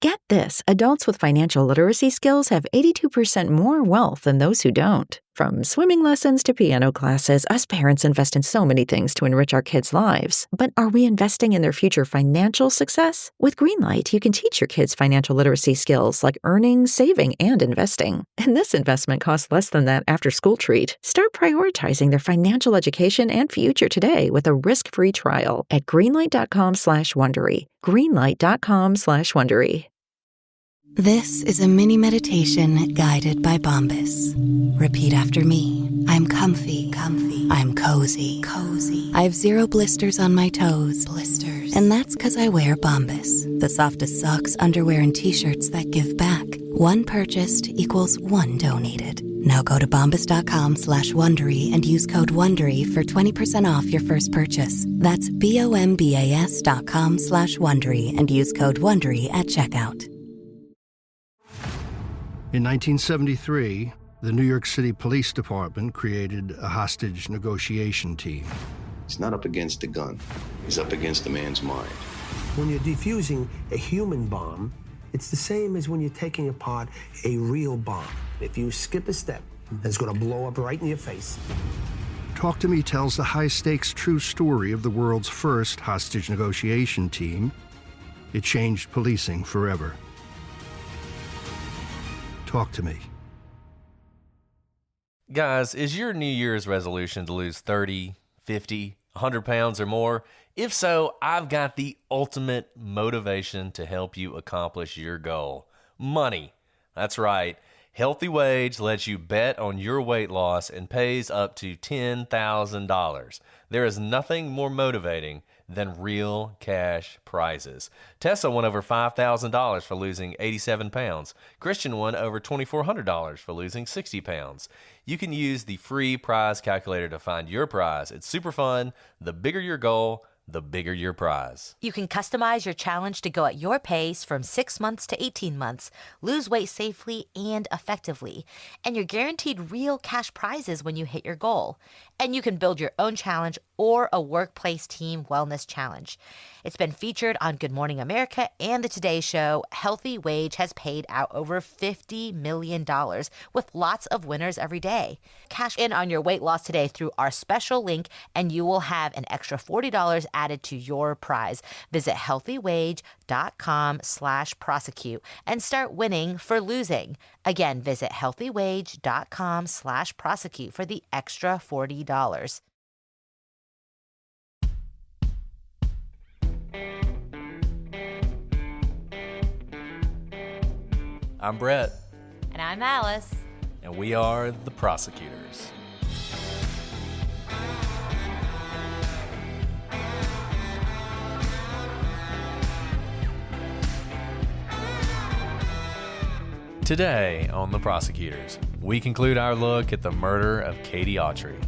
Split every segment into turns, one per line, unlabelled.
Get this, adults with financial literacy skills have 82% more wealth than those who don't. From swimming lessons to piano classes, us parents invest in so many things to enrich our kids' lives. But are we investing in their future financial success? With Greenlight, you can teach your kids financial literacy skills like earning, saving, and investing. And this investment costs less than that after-school treat. Start prioritizing their financial education and future today with a risk-free trial at greenlight.com/Wondery. Greenlight.com/Wondery.
This is a mini meditation guided by Bombas. Repeat after me. I'm comfy. I'm cozy. I have 0 blisters on my toes. And that's because I wear Bombas, the softest socks, underwear, and t-shirts that give back. One purchased equals one donated. Now go to bombas.com/Wondery and use code WONDERY for 20% off your first purchase. That's BOMBAS.com/Wondery and use code WONDERY at checkout.
In 1973, the New York City Police Department created a hostage negotiation team.
He's not up against the gun. He's up against the man's mind.
When you're defusing a human bomb, it's the same as when you're taking apart a real bomb. If you skip a step, it's going to blow up right in your face.
Talk to Me tells the high-stakes true story of the world's first hostage negotiation team. It changed policing forever. Talk to me.
Guys, is your New Year's resolution to lose 30, 50, 100 pounds or more? If so, I've got the ultimate motivation to help you accomplish your goal. Money. That's right. HealthyWage lets you bet on your weight loss and pays up to $10,000. There is nothing more motivating than real cash prizes. Tessa won over $5,000 for losing 87 pounds. Christian won over $2,400 for losing 60 pounds. You can use the free prize calculator to find your prize. It's super fun. The bigger your goal, the bigger your prize.
You can customize your challenge to go at your pace from 6 months to 18 months, lose weight safely and effectively, and you're guaranteed real cash prizes when you hit your goal. And you can build your own challenge or a workplace team wellness challenge. It's been featured on Good Morning America and The Today Show. HealthyWage has paid out over $50 million with lots of winners every day. Cash in on your weight loss today through our special link, and you will have an extra $40 added to your prize. Visit healthywage.com/prosecute and start winning for losing. Again, visit healthywage.com/prosecute for the extra $40.
I'm Brett.
And I'm Alice.
And we are the prosecutors. Today on The Prosecutors, we conclude our look at the murder of Katie Autry.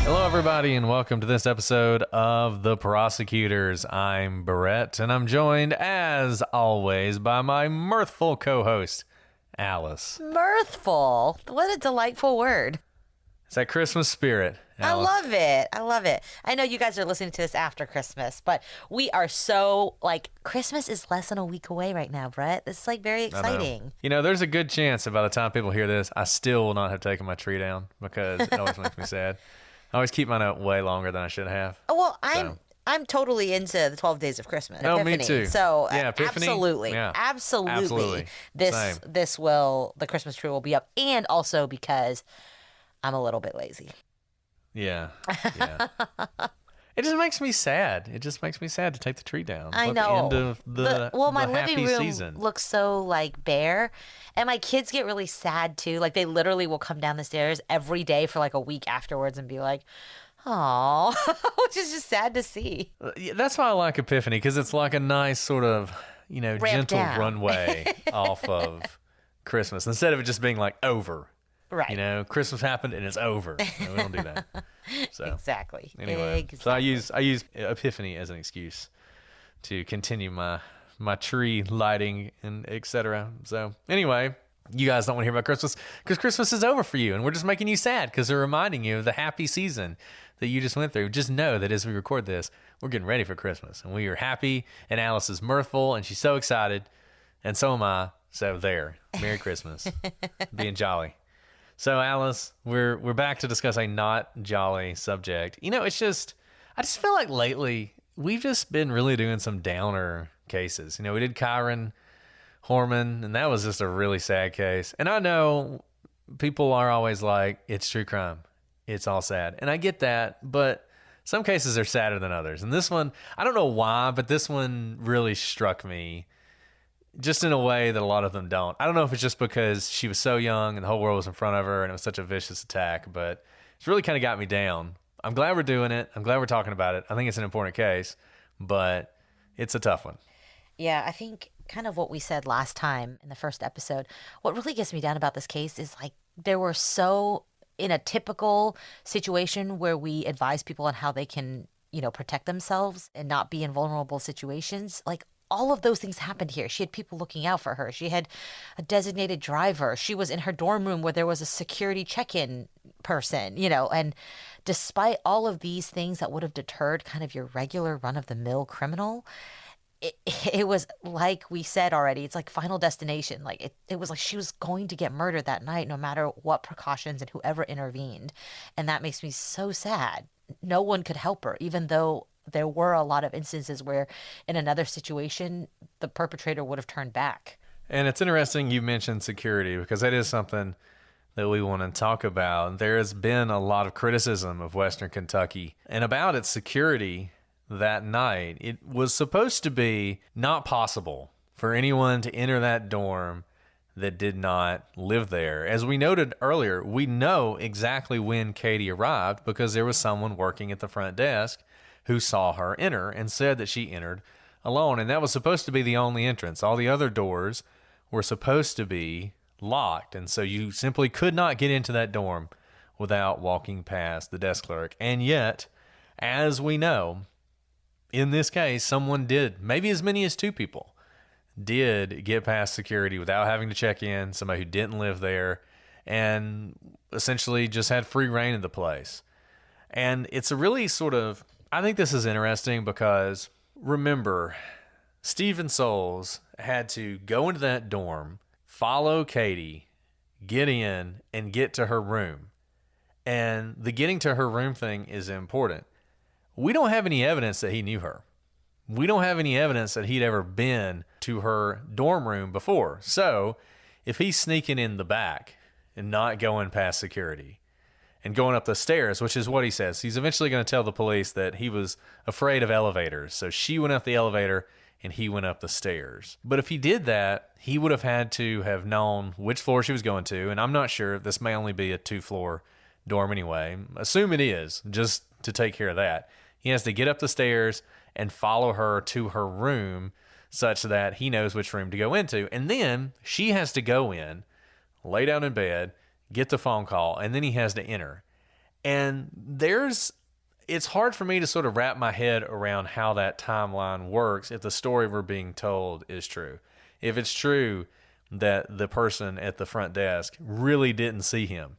Hello, everybody, and welcome to this episode of The Prosecutors. I'm Barrett, and I'm joined, as always, by my mirthful co-host, Alice.
Mirthful? What a delightful word.
It's that Christmas spirit, Alice.
I love it. I know you guys are listening to this after Christmas, but we are so, Christmas is less than a week away right now, Brett. This is, very exciting.
You know, there's a good chance that by the time people hear this, I still will not have taken my tree down because it always makes me sad. I always keep mine up way longer than I should have.
Well, I'm totally into the 12 days of Christmas.
No,
Epiphany.
me too.
So
yeah, Epiphany?
absolutely. The Christmas tree will be up, and also because I'm a little bit lazy.
Yeah. It just makes me sad. It just makes me sad to take the tree down.
I know.
The end of the
my
happy
living room
season.
looks so bare, and my kids get really sad too. They literally will come down the stairs every day for a week afterwards and be like, Aw, which is just sad to see.
Yeah, that's why I like Epiphany, because it's like a nice sort of,
Ramp
gentle
down.
runway off of Christmas instead of it just being like over.
Right.
Christmas happened and it's over. No, we don't do that. So
Exactly.
anyway, so I use Epiphany as an excuse to continue my tree lighting and etc. So anyway, you guys don't want to hear about Christmas because Christmas is over for you, and we're just making you sad because they're reminding you of the happy season that you just went through. Just know that as we record this, we're getting ready for Christmas, and we are happy, and Alice is mirthful, and she's so excited, and so am I. So there, Merry Christmas, being jolly. So Alice, we're back to discuss a not jolly subject. It's just, I just feel like lately we've just been really doing some downer cases. We did Kyron Horman, and that was just a really sad case. And I know people are always like, it's true crime. It's all sad. And I get that, but some cases are sadder than others. And this one, I don't know why, but this one really struck me just in a way that a lot of them don't. I don't know if it's just because she was so young and the whole world was in front of her and it was such a vicious attack, but it's really kind of got me down. I'm glad we're doing it. I'm glad we're talking about it. I think it's an important case, but it's a tough one.
Yeah, I think kind of what we said last time in the first episode, what really gets me down about this case is like there were so, in a typical situation where we advise people on how they can, protect themselves and not be in vulnerable situations, like all of those things happened here. She had people looking out for her. She had a designated driver. She was in her dorm room where there was a security check-in person, and despite all of these things that would have deterred kind of your regular run-of-the-mill criminal, it was like we said already, it's like Final Destination. Like it was like she was going to get murdered that night no matter what precautions and whoever intervened. And that makes me so sad. No one could help her, even though there were a lot of instances where in another situation, the perpetrator would have turned back.
And it's interesting you mentioned security because that is something that we want to talk about. There has been a lot of criticism of Western Kentucky and about its security that night. It was supposed to be not possible for anyone to enter that dorm that did not live there. As we noted earlier, we know exactly when Katie arrived because there was someone working at the front desk who saw her enter and said that she entered alone. And that was supposed to be the only entrance. All the other doors were supposed to be locked. And so you simply could not get into that dorm without walking past the desk clerk. And yet, as we know, in this case, someone did, maybe as many as two people, did get past security without having to check in, somebody who didn't live there, and essentially just had free reign of the place. And it's a really sort of, I think this is interesting because, remember, Stephen Souls had to go into that dorm, follow Katie, get in, and get to her room. And the getting to her room thing is important. We don't have any evidence that he knew her. We don't have any evidence that he'd ever been to her dorm room before. So if he's sneaking in the back and not going past security and going up the stairs, which is what he says, he's eventually going to tell the police that he was afraid of elevators. So she went up the elevator and he went up the stairs. But if he did that, he would have had to have known which floor she was going to. And I'm not sure. This may only be a 2-floor dorm anyway. Assume it is, just to take care of that. He has to get up the stairs and follow her to her room such that he knows which room to go into. And then she has to go in, lay down in bed, get the phone call, and then he has to enter. And it's hard for me to sort of wrap my head around how that timeline works if the story we're being told is true. If it's true that the person at the front desk really didn't see him,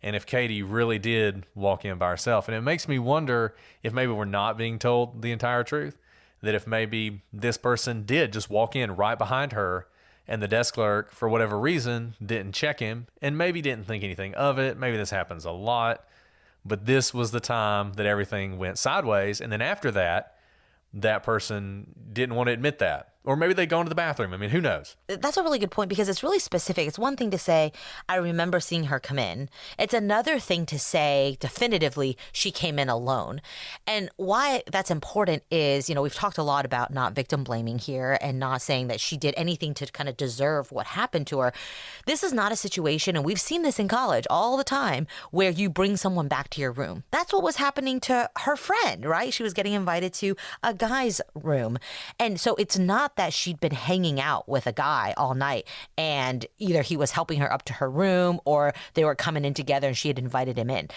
and if Katie really did walk in by herself. And it makes me wonder if maybe we're not being told the entire truth, that if maybe this person did just walk in right behind her and the desk clerk, for whatever reason, didn't check him and maybe didn't think anything of it. Maybe this happens a lot, but this was the time that everything went sideways. And then after that, that person didn't want to admit that. Or maybe they'd gone to the bathroom. I mean, who knows?
That's a really good point because it's really specific. It's one thing to say, I remember seeing her come in. It's another thing to say definitively she came in alone. And why that's important is, we've talked a lot about not victim blaming here and not saying that she did anything to kind of deserve what happened to her. This is not a situation, and we've seen this in college all the time, where you bring someone back to your room. That's what was happening to her friend, right? She was getting invited to a guy's room. And so it's not that she'd been hanging out with a guy all night and either he was helping her up to her room or they were coming in together and she had invited him in.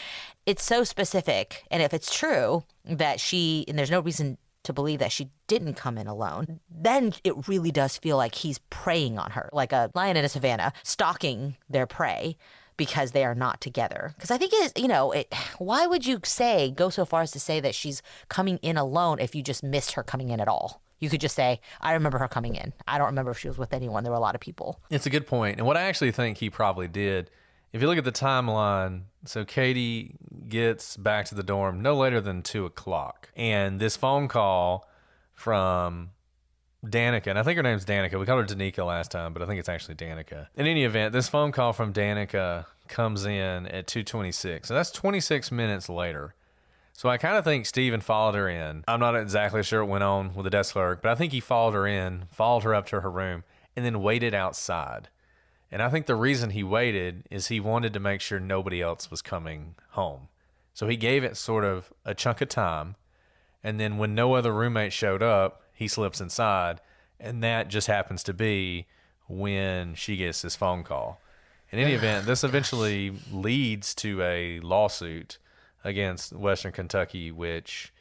It's so specific. And if it's true that and there's no reason to believe that she didn't come in alone, then it really does feel like he's preying on her, like a lion in a savannah, stalking their prey because they are not together. Because I think why would you go so far as to say that she's coming in alone if you just missed her coming in at all? You could just say, I remember her coming in. I don't remember if she was with anyone. There were a lot of people. It's
a good point. And what I actually think he probably did, if you look at the timeline, so Katie gets back to the dorm no later than 2:00. And this phone call from Danica, and I think her name's Danica. We called her Danica last time, but I think it's actually Danica. In any event, this phone call from Danica comes in at 2:26. So that's 26 minutes later. So I kind of think Steven followed her in. I'm not exactly sure what went on with the desk clerk, but I think he followed her in, followed her up to her room, and then waited outside. And I think the reason he waited is he wanted to make sure nobody else was coming home. So he gave it sort of a chunk of time, and then when no other roommate showed up, he slips inside, and that just happens to be when she gets this phone call. In any event, this eventually leads to a lawsuit against Western Kentucky, which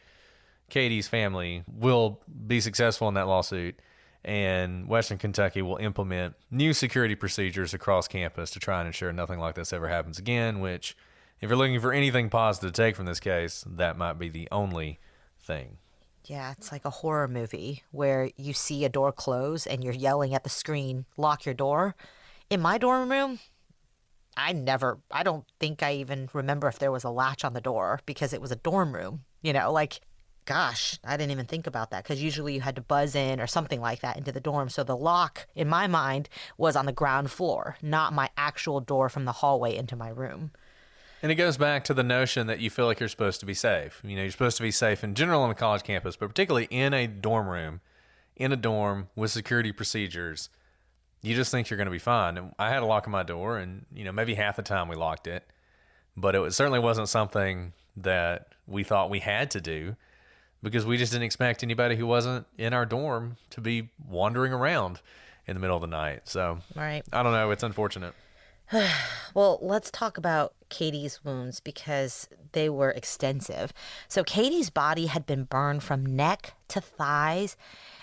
Katie's family will be successful in that lawsuit, and Western Kentucky will implement new security procedures across campus to try and ensure nothing like this ever happens again, which, if you're looking for anything positive to take from this case, that might be the only thing.
Yeah, it's like a horror movie where you see a door close and you're yelling at the screen, lock your door. In my dorm room, I don't think I even remember if there was a latch on the door because it was a dorm room, gosh, I didn't even think about that because usually you had to buzz in or something like that into the dorm. So the lock in my mind was on the ground floor, not my actual door from the hallway into my room.
And it goes back to the notion that you feel like you're supposed to be safe. You're supposed to be safe in general on a college campus, but particularly in a dorm room, in a dorm with security procedures. You just think you're going to be fine. And I had a lock on my door, and maybe half the time we locked it, but it certainly wasn't something that we thought we had to do because we just didn't expect anybody who wasn't in our dorm to be wandering around in the middle of the night. So
right.
I don't know. It's unfortunate.
Well, let's talk about Katie's wounds because they were extensive. So Katie's body had been burned from neck to thighs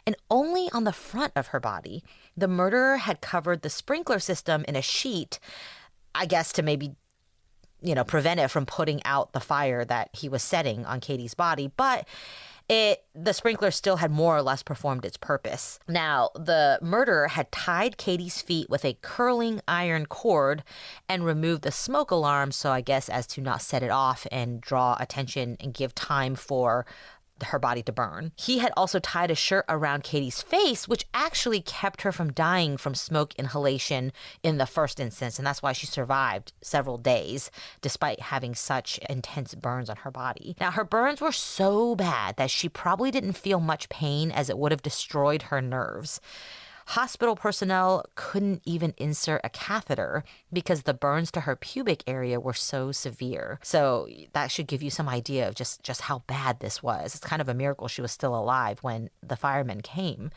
and only on the front of her body. The murderer had covered the sprinkler system in a sheet, I guess to maybe, prevent it from putting out the fire that he was setting on Katie's body. But the sprinkler still had more or less performed its purpose. Now, the murderer had tied Katie's feet with a curling iron cord and removed the smoke alarm, so I guess as to not set it off and draw attention and give time for her body to burn. He had also tied a shirt around Katie's face, which actually kept her from dying from smoke inhalation in the first instance, and that's why she survived several days despite having such intense burns on her body. Now, her burns were so bad that she probably didn't feel much pain as it would have destroyed her nerves. Hospital personnel couldn't even insert a catheter because the burns to her pubic area were so severe. So that should give you some idea of just how bad this was. It's kind of a miracle she was still alive when the firemen came.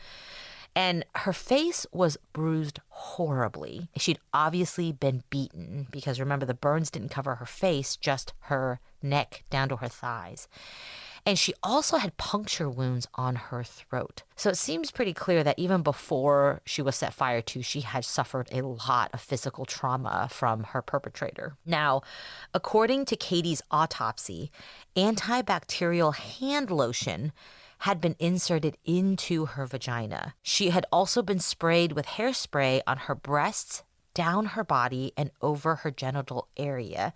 And her face was bruised horribly. She'd obviously been beaten because remember, the burns didn't cover her face, just her neck down to her thighs. And she also had puncture wounds on her throat. So it seems pretty clear that even before she was set fire to, she had suffered a lot of physical trauma from her perpetrator. Now, according to Katie's autopsy, antibacterial hand lotion had been inserted into her vagina. She had also been sprayed with hairspray on her breasts, down her body, and over her genital area,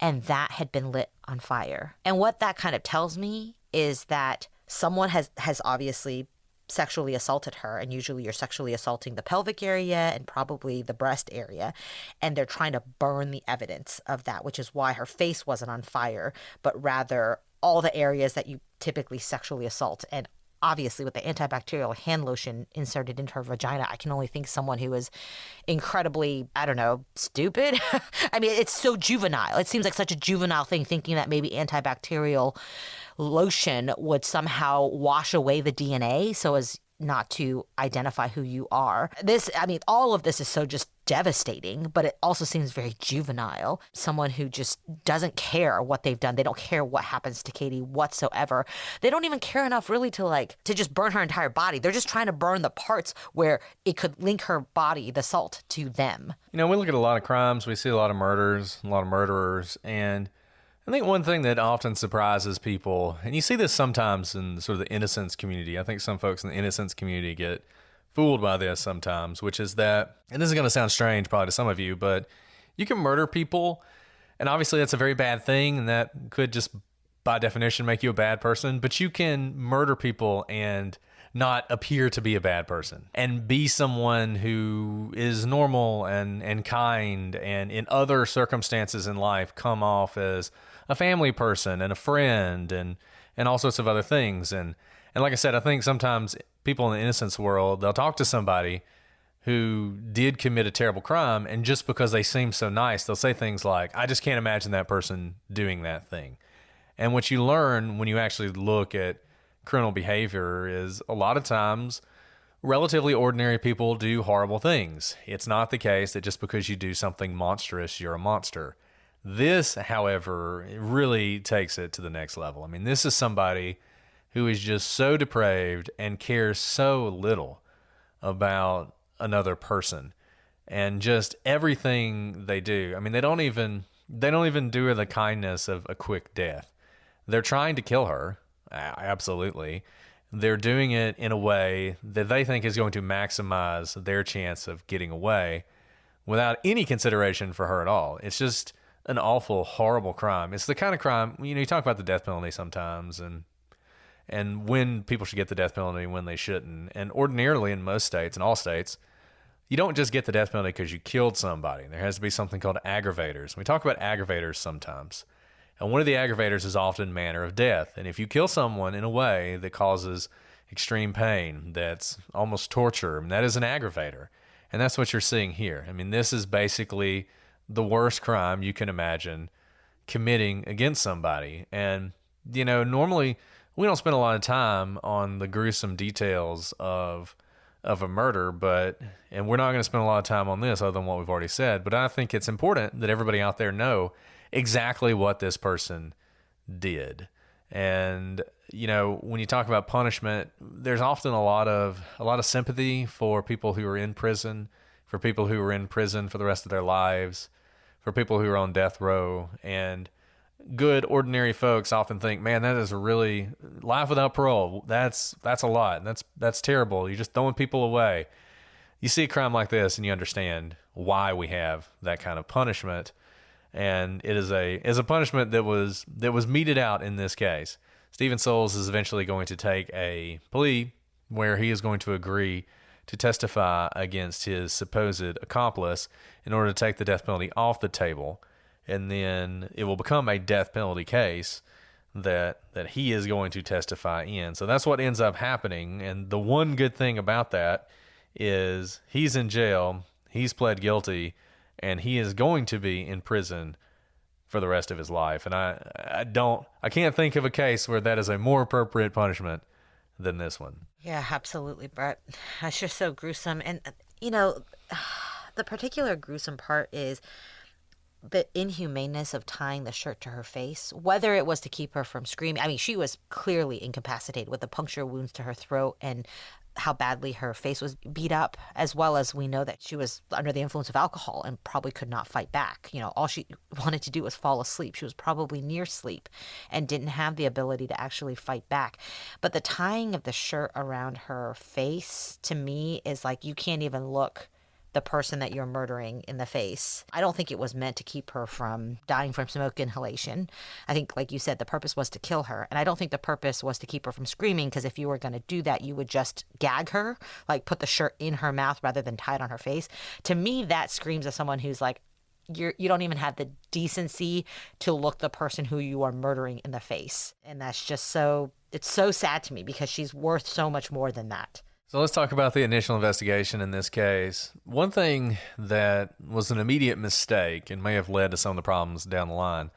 and that had been lit on fire. And what that kind of tells me is that someone has obviously sexually assaulted her, and usually you're sexually assaulting the pelvic area and probably the breast area, and they're trying to burn the evidence of that, which is why her face wasn't on fire, but rather all the areas that you typically sexually assault. And obviously with the antibacterial hand lotion inserted into her vagina, I can only think someone who is incredibly, I don't know, stupid. I mean, it's so juvenile. It seems like such a juvenile thing, thinking that maybe antibacterial lotion would somehow wash away the DNA so as not to identify who you are. All of this is so just devastating, but it also seems very juvenile. Someone who just doesn't care what they've done. They don't care what happens to Katie whatsoever. They don't even care enough really to just burn her entire body. They're just trying to burn the parts where it could link her body, the salt, to them.
We look at a lot of crimes. We see a lot of murders, a lot of murderers, and I think one thing that often surprises people, and you see this sometimes in sort of the innocence community, I think some folks in the innocence community get fooled by this sometimes, which is that, and this is going to sound strange probably to some of you, but you can murder people, and obviously that's a very bad thing, and that could just by definition make you a bad person, but you can murder people and not appear to be a bad person and be someone who is normal and kind, and in other circumstances in life come off as a family person and a friend and all sorts of other things. And like I said, I think sometimes people in the innocence world, they'll talk to somebody who did commit a terrible crime, and just because they seem so nice, they'll say things like, I just can't imagine that person doing that thing. And what you learn when you actually look at criminal behavior is a lot of times relatively ordinary people do horrible things. It's not the case that just because you do something monstrous, you're a monster. This, however, really takes it to the next level. I mean, this is somebody who is just so depraved and cares so little about another person and just everything they do. I mean, they don't even do her the kindness of a quick death. They're trying to kill her. Absolutely. They're doing it in a way that they think is going to maximize their chance of getting away without any consideration for her at all. It's just an awful, horrible crime. It's the kind of crime, you talk about the death penalty sometimes and when people should get the death penalty and when they shouldn't. And ordinarily in most states, in all states, you don't just get the death penalty because you killed somebody. There has to be something called aggravators. We talk about aggravators sometimes. And one of the aggravators is often manner of death. And if you kill someone in a way that causes extreme pain, that's almost torture, that is an aggravator. And that's what you're seeing here. I mean, this is basically the worst crime you can imagine committing against somebody. And, normally we don't spend a lot of time on the gruesome details of a murder, and we're not going to spend a lot of time on this other than what we've already said. But I think it's important that everybody out there know exactly what this person did. And when you talk about punishment, there's often a lot of sympathy for people who are in prison, for people who are in prison for the rest of their lives, for people who are on death row. And good ordinary folks often think, man, that is really life without parole. That's a lot. That's terrible. You're just throwing people away. You see a crime like this and you understand why we have that kind of punishment. And it is a punishment that was meted out in this case. Stephen Souls is eventually going to take a plea where he is going to agree to testify against his supposed accomplice in order to take the death penalty off the table. And then it will become a death penalty case that he is going to testify in. So that's what ends up happening. And the one good thing about that is he's in jail, he's pled guilty, and he is going to be in prison for the rest of his life. And I can't think of a case where that is a more appropriate punishment than this one.
Yeah, absolutely, Brett. That's just so gruesome. And, the particular gruesome part is the inhumaneness of tying the shirt to her face, whether it was to keep her from screaming. I mean, she was clearly incapacitated with the puncture wounds to her throat and how badly her face was beat up, as well as we know that she was under the influence of alcohol and probably could not fight back. All she wanted to do was fall asleep. She was probably near sleep and didn't have the ability to actually fight back. But the tying of the shirt around her face, to me, is like you can't even look the person that you're murdering in the face. I don't think it was meant to keep her from dying from smoke inhalation. I think, like you said, the purpose was to kill her. And I don't think the purpose was to keep her from screaming, because if you were going to do that, you would just gag her, like put the shirt in her mouth rather than tie it on her face. To me, that screams of someone who's like, you don't even have the decency to look the person who you are murdering in the face. And that's just it's so sad to me, because she's worth so much more than that.
So let's talk about the initial investigation in this case. One thing that was an immediate mistake and may have led to some of the problems down the line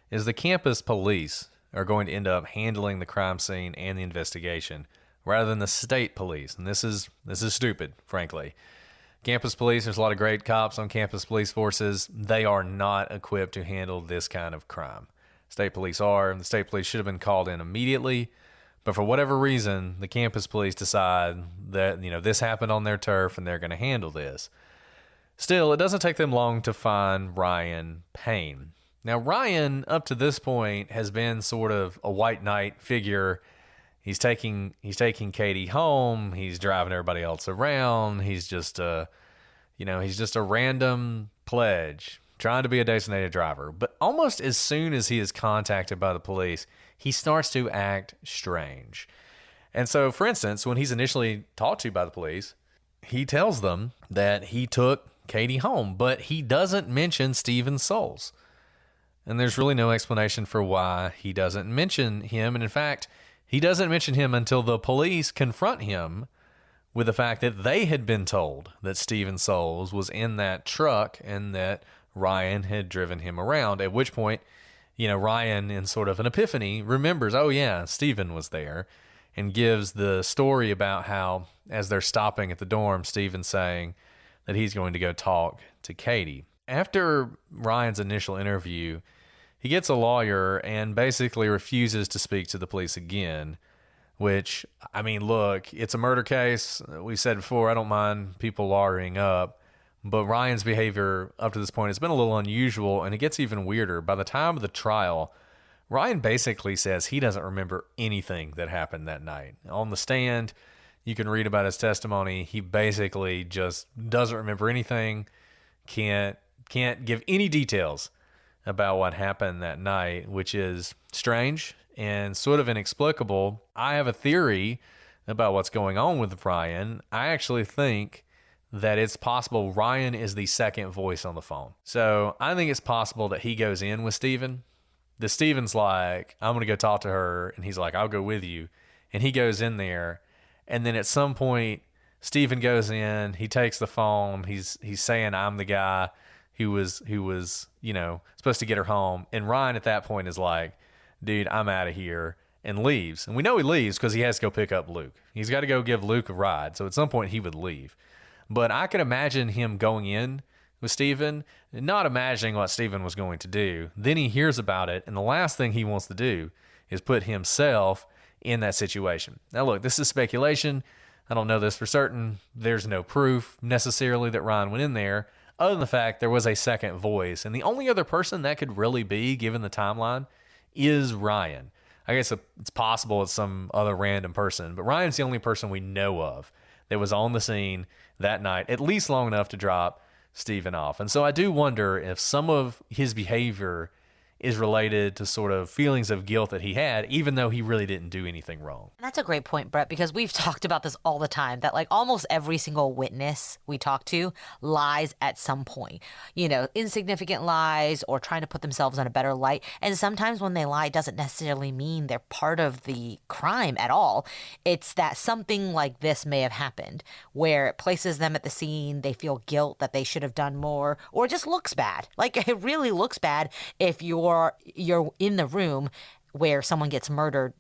is the campus police are going to end up handling the crime scene and the investigation rather than the state police. And this is stupid, frankly. Campus police, there's a lot of great cops on campus police forces. They are not equipped to handle this kind of crime. State police are, and the state police should have been called in immediately. But for whatever reason, the campus police decide that, this happened on their turf and they're going to handle this. Still, it doesn't take them long to find Ryan Payne. Now, Ryan, up to this point, has been sort of a white knight figure. He's taking Katie home. He's driving everybody else around. He's just a random pledge trying to be a designated driver. But almost as soon as he is contacted by the police, he starts to act strange. And so, for instance, when he's initially talked to by the police, he tells them that he took Katie home, but he doesn't mention Stephen Souls. And there's really no explanation for why he doesn't mention him. And in fact, he doesn't mention him until the police confront him with the fact that they had been told that Stephen Souls was in that truck and that Ryan had driven him around, at which point, Ryan, in sort of an epiphany, remembers, oh yeah, Stephen was there, and gives the story about how, as they're stopping at the dorm, Stephen's saying that he's going to go talk to Katie. After Ryan's initial interview, he gets a lawyer and basically refuses to speak to the police again, which, look, it's a murder case. We said before, I don't mind people lawyering up. But Ryan's behavior up to this point has been a little unusual, and it gets even weirder. By the time of the trial, Ryan basically says he doesn't remember anything that happened that night. On the stand, you can read about his testimony. He basically just doesn't remember anything, can't give any details about what happened that night, which is strange and sort of inexplicable. I have a theory about what's going on with Ryan. I actually think that it's possible Ryan is the second voice on the phone. So I think it's possible that he goes in with Stephen. The Stephen's like, I'm going to go talk to her. And he's like, I'll go with you. And he goes in there. And then at some point, Stephen goes in, he takes the phone. He's saying, I'm the guy who was, supposed to get her home. And Ryan at that point is like, dude, I'm out of here, and leaves. And we know he leaves because he has to go pick up Luke. He's got to go give Luke a ride. So at some point he would leave. But I could imagine him going in with Stephen, not imagining what Stephen was going to do. Then he hears about it, and the last thing he wants to do is put himself in that situation. Now, look, this is speculation. I don't know this for certain. There's no proof necessarily that Ryan went in there, other than the fact there was a second voice. And the only other person that could really be, given the timeline, is Ryan. I guess it's possible it's some other random person, but Ryan's the only person we know of that was on the scene that night, at least long enough to drop Stephen off. And so I do wonder if some of his behavior is related to sort of feelings of guilt that he had, even though he really didn't do anything wrong.
And that's a great point, Brett, because we've talked about this all the time, that like almost every single witness we talk to lies at some point, insignificant lies or trying to put themselves in a better light. And sometimes when they lie, it doesn't necessarily mean they're part of the crime at all. It's that something like this may have happened, where it places them at the scene, they feel guilt that they should have done more, or it just looks bad. Like it really looks bad if you're in the room where someone gets murdered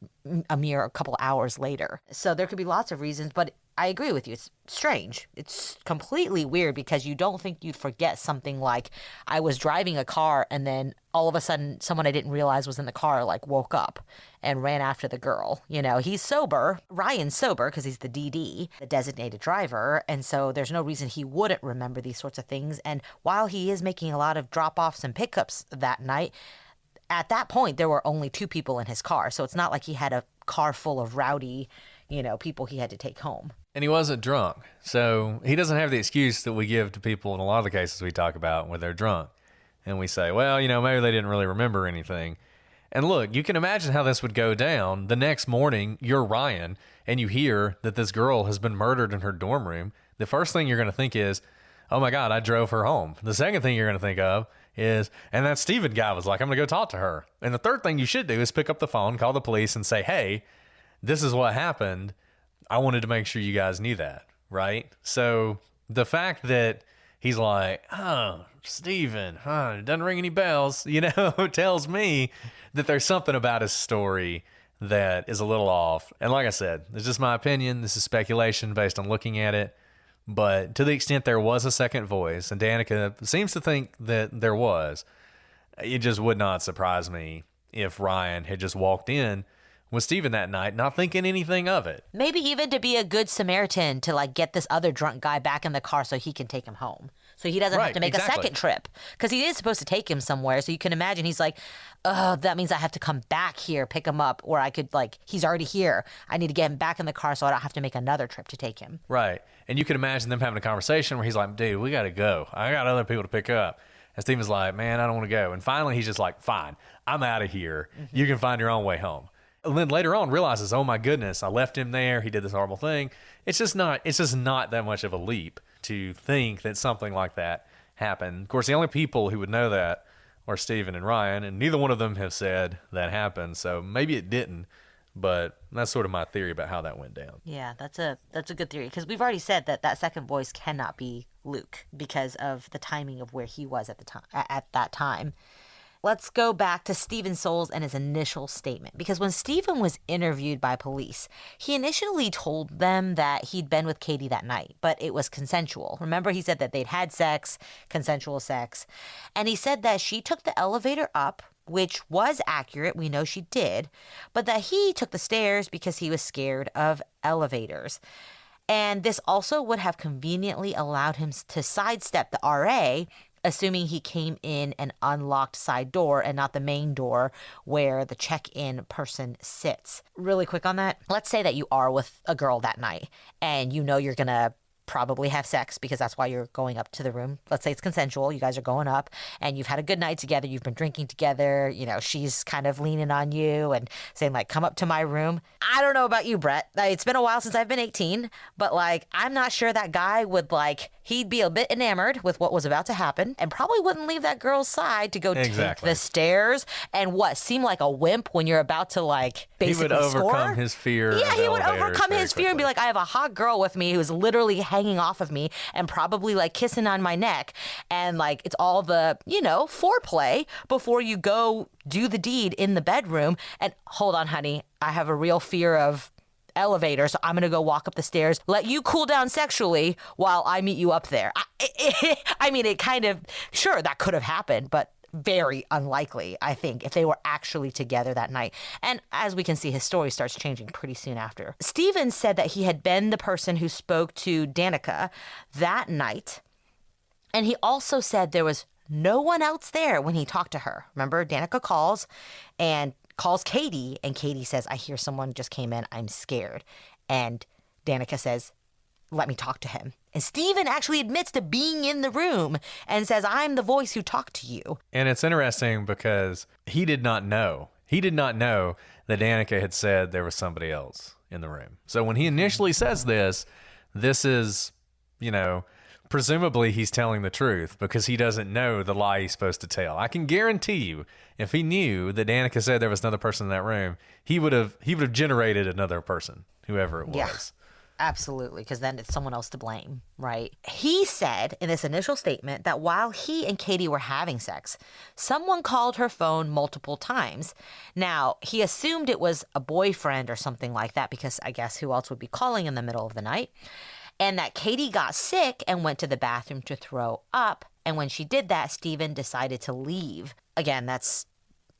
a couple hours later. So there could be lots of reasons, but I agree with you. It's strange. It's completely weird, because you don't think you'd forget something like, I was driving a car and then all of a sudden someone I didn't realize was in the car woke up and ran after the girl. He's sober. Ryan's sober because he's the DD, the designated driver. And so there's no reason he wouldn't remember these sorts of things. And while he is making a lot of drop-offs and pickups that night, at that point, there were only 2 people in his car. So it's not like he had a car full of rowdy, people he had to take home.
And he wasn't drunk. So he doesn't have the excuse that we give to people in a lot of the cases we talk about when they're drunk. And we say, well, maybe they didn't really remember anything. And look, you can imagine how this would go down. The next morning, you're Ryan, and you hear that this girl has been murdered in her dorm room. The first thing you're going to think is, oh my God, I drove her home. The second thing you're going to think of is, and that Steven guy was like, I'm going to go talk to her. And the third thing you should do is pick up the phone, call the police, and say, hey, this is what happened. I wanted to make sure you guys knew that, right? So the fact that he's like, oh, Steven, it doesn't ring any bells, tells me that there's something about his story that is a little off. And like I said, it's just my opinion. This is speculation based on looking at it. But to the extent there was a second voice, and Danica seems to think that there was, it just would not surprise me if Ryan had just walked in with Steven that night, not thinking anything of it.
Maybe even to be a good Samaritan to like get this other drunk guy back in the car so he can take him home. So he doesn't have to make a second trip. Because he is supposed to take him somewhere. So you can imagine he's like, oh, that means I have to come back here, pick him up. Or I could he's already here. I need to get him back in the car so I don't have to make another trip to take him.
Right. And you can imagine them having a conversation where he's like, dude, we got to go. I got other people to pick up. And Steven's like, man, I don't want to go. And finally he's just like, fine, I'm out of here. Mm-hmm. You can find your own way home. And then later on realizes, oh my goodness, I left him there. He did this horrible thing. It's just not that much of a leap to think that something like that happened. Of course, the only people who would know that are Steven and Ryan, and neither one of them have said that happened. So maybe it didn't, but that's sort of my theory about how that went down.
Yeah, that's a good theory, because we've already said that second voice cannot be Luke because of the timing of where he was at the time at that time. Let's go back to Steven Souls and his initial statement, because when Steven was interviewed by police, he initially told them that he'd been with Katie that night, but it was consensual. Remember, he said that they'd had sex, consensual sex, and he said that she took the elevator up, which was accurate, we know she did, but that he took the stairs because he was scared of elevators. And this also would have conveniently allowed him to sidestep the RA, assuming he came in an unlocked side door and not the main door where the check-in person sits. Really quick on that, let's say that you are with a girl that night and you know you're going to probably have sex because that's why you're going up to the room. Let's say it's consensual. You guys are going up and you've had a good night together. You've been drinking together. She's kind of leaning on you and saying like, come up to my room. I don't know about you, Brett. It's been a while since I've been 18, but I'm not sure that guy would he'd be a bit enamored with what was about to happen and probably wouldn't leave that girl's side to go take the stairs and seem like a wimp when you're about to basically
he would overcome his fear.
Yeah, he would overcome his fear and be like, I have a hot girl with me who's literally hanging off of me and probably kissing on my neck. And it's all the, foreplay before you go do the deed in the bedroom. And hold on, honey, I have a real fear of elevators, so I'm going to go walk up the stairs, let you cool down sexually while I meet you up there. It kind of, sure, that could have happened, but very unlikely, I think, if they were actually together that night. And as we can see, his story starts changing pretty soon after. Steven said that he had been the person who spoke to Danica that night. And he also said there was no one else there when he talked to her. Remember, Danica calls Katie, and Katie says, I hear someone just came in. I'm scared. And Danica says, let me talk to him. And Steven actually admits to being in the room and says, I'm the voice who talked to you.
And it's interesting because he did not know. He did not know that Danica had said there was somebody else in the room. So when he initially says this is, presumably he's telling the truth because he doesn't know the lie he's supposed to tell. I can guarantee you, if he knew that Danica said there was another person in that room, he would have generated another person, whoever it was.
Yeah. Absolutely, because then it's someone else to blame, right? He said in this initial statement that while he and Katie were having sex, someone called her phone multiple times. Now, he assumed it was a boyfriend or something like that because I guess who else would be calling in the middle of the night? And that Katie got sick and went to the bathroom to throw up. And when she did that, Steven decided to leave. Again, that's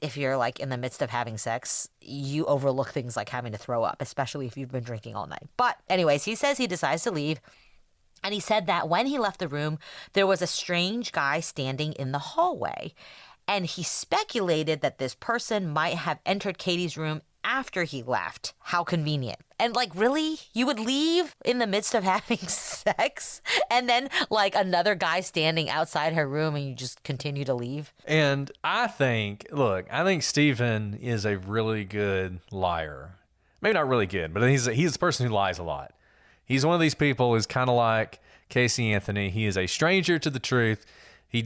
if you're in the midst of having sex, you overlook things like having to throw up, especially if you've been drinking all night. But anyways, he says he decides to leave. And he said that when he left the room, there was a strange guy standing in the hallway. And he speculated that this person might have entered Katie's room after he left. How convenient. And like, really? You would leave in the midst of having sex and then like another guy standing outside her room and you just continue to leave?
And I think Stephen is a really good liar. Maybe not really good, but he's the person who lies a lot. He's one of these people who's kind of like Casey Anthony. He is a stranger to the truth. He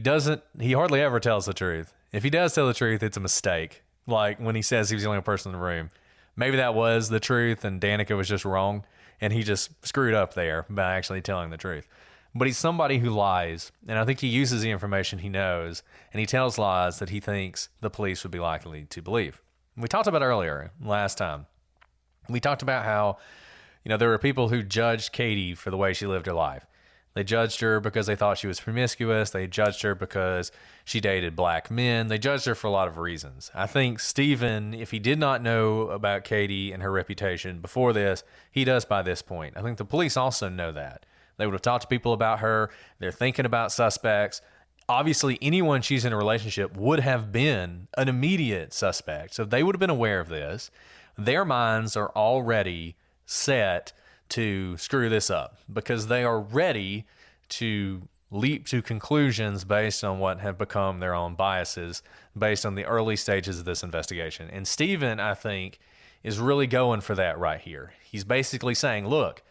hardly ever tells the truth. If he does tell the truth, it's a mistake. Like when he says he was the only person in the room. Maybe that was the truth and Danica was just wrong and he just screwed up there by actually telling the truth. But he's somebody who lies, and I think he uses the information he knows, and he tells lies that he thinks the police would be likely to believe. We talked about earlier, last time. We talked about how, there were people who judged Katie for the way she lived her life. They judged her because they thought she was promiscuous. They judged her because she dated black men. They judged her for a lot of reasons. I think Stephen, if he did not know about Katie and her reputation before this, he does by this point. I think the police also know that. They would have talked to people about her. They're thinking about suspects. Obviously, anyone she's in a relationship would have been an immediate suspect. So they would have been aware of this. Their minds are already set to screw this up because they are ready to leap to conclusions based on what have become their own biases based on the early stages of this investigation. And Stephen, I think, is really going for that right here. He's basically saying, look,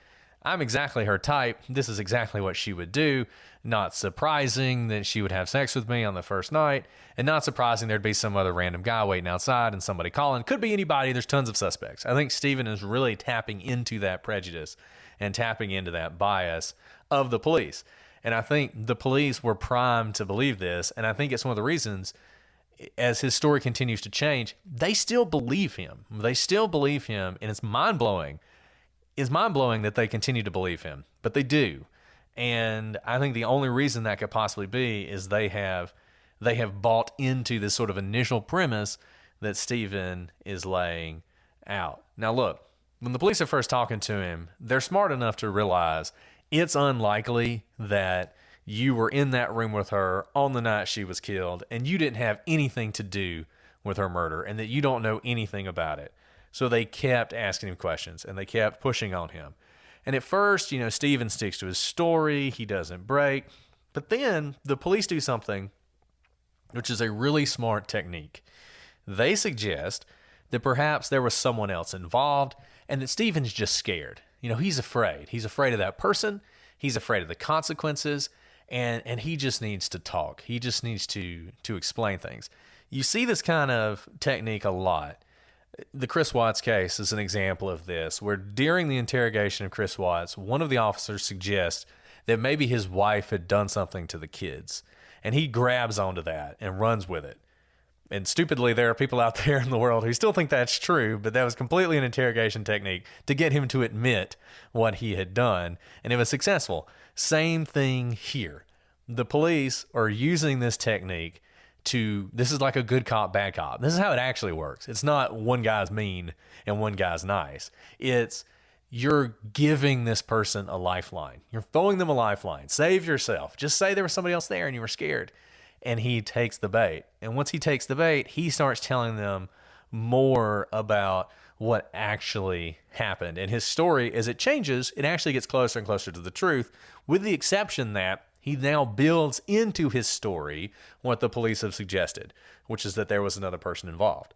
I'm exactly her type. This is exactly what she would do. Not surprising that she would have sex with me on the first night, and not surprising there'd be some other random guy waiting outside and somebody calling. Could be anybody. There's tons of suspects. I think Stephen is really tapping into that prejudice and tapping into that bias of the police. And I think the police were primed to believe this, and I think it's one of the reasons, as his story continues to change, they still believe him. They still believe him, and it's mind-blowing. It's mind-blowing that they continue to believe him, but they do. And I think the only reason that could possibly be is they have bought into this sort of initial premise that Stephen is laying out. Now, look, when the police are first talking to him, they're smart enough to realize it's unlikely that you were in that room with her on the night she was killed and you didn't have anything to do with her murder and that you don't know anything about it. So they kept asking him questions and they kept pushing on him. And at first, Stephen sticks to his story. He doesn't break. But then the police do something which is a really smart technique. They suggest that perhaps there was someone else involved and that Stephen's just scared. He's afraid. He's afraid of that person. He's afraid of the consequences. And he just needs to talk. He just needs to explain things. You see this kind of technique a lot. The Chris Watts case is an example of this, where during the interrogation of Chris Watts, one of the officers suggests that maybe his wife had done something to the kids. And he grabs onto that and runs with it. And stupidly, there are people out there in the world who still think that's true, but that was completely an interrogation technique to get him to admit what he had done. And it was successful. Same thing here. The police are using this technique this is like a good cop, bad cop. This is how it actually works. It's not one guy's mean and one guy's nice. It's you're giving this person a lifeline. You're throwing them a lifeline. Save yourself. Just say there was somebody else there and you were scared. And he takes the bait. And once he takes the bait, he starts telling them more about what actually happened. And his story, as it changes, it actually gets closer and closer to the truth, with the exception that he now builds into his story what the police have suggested, which is that there was another person involved.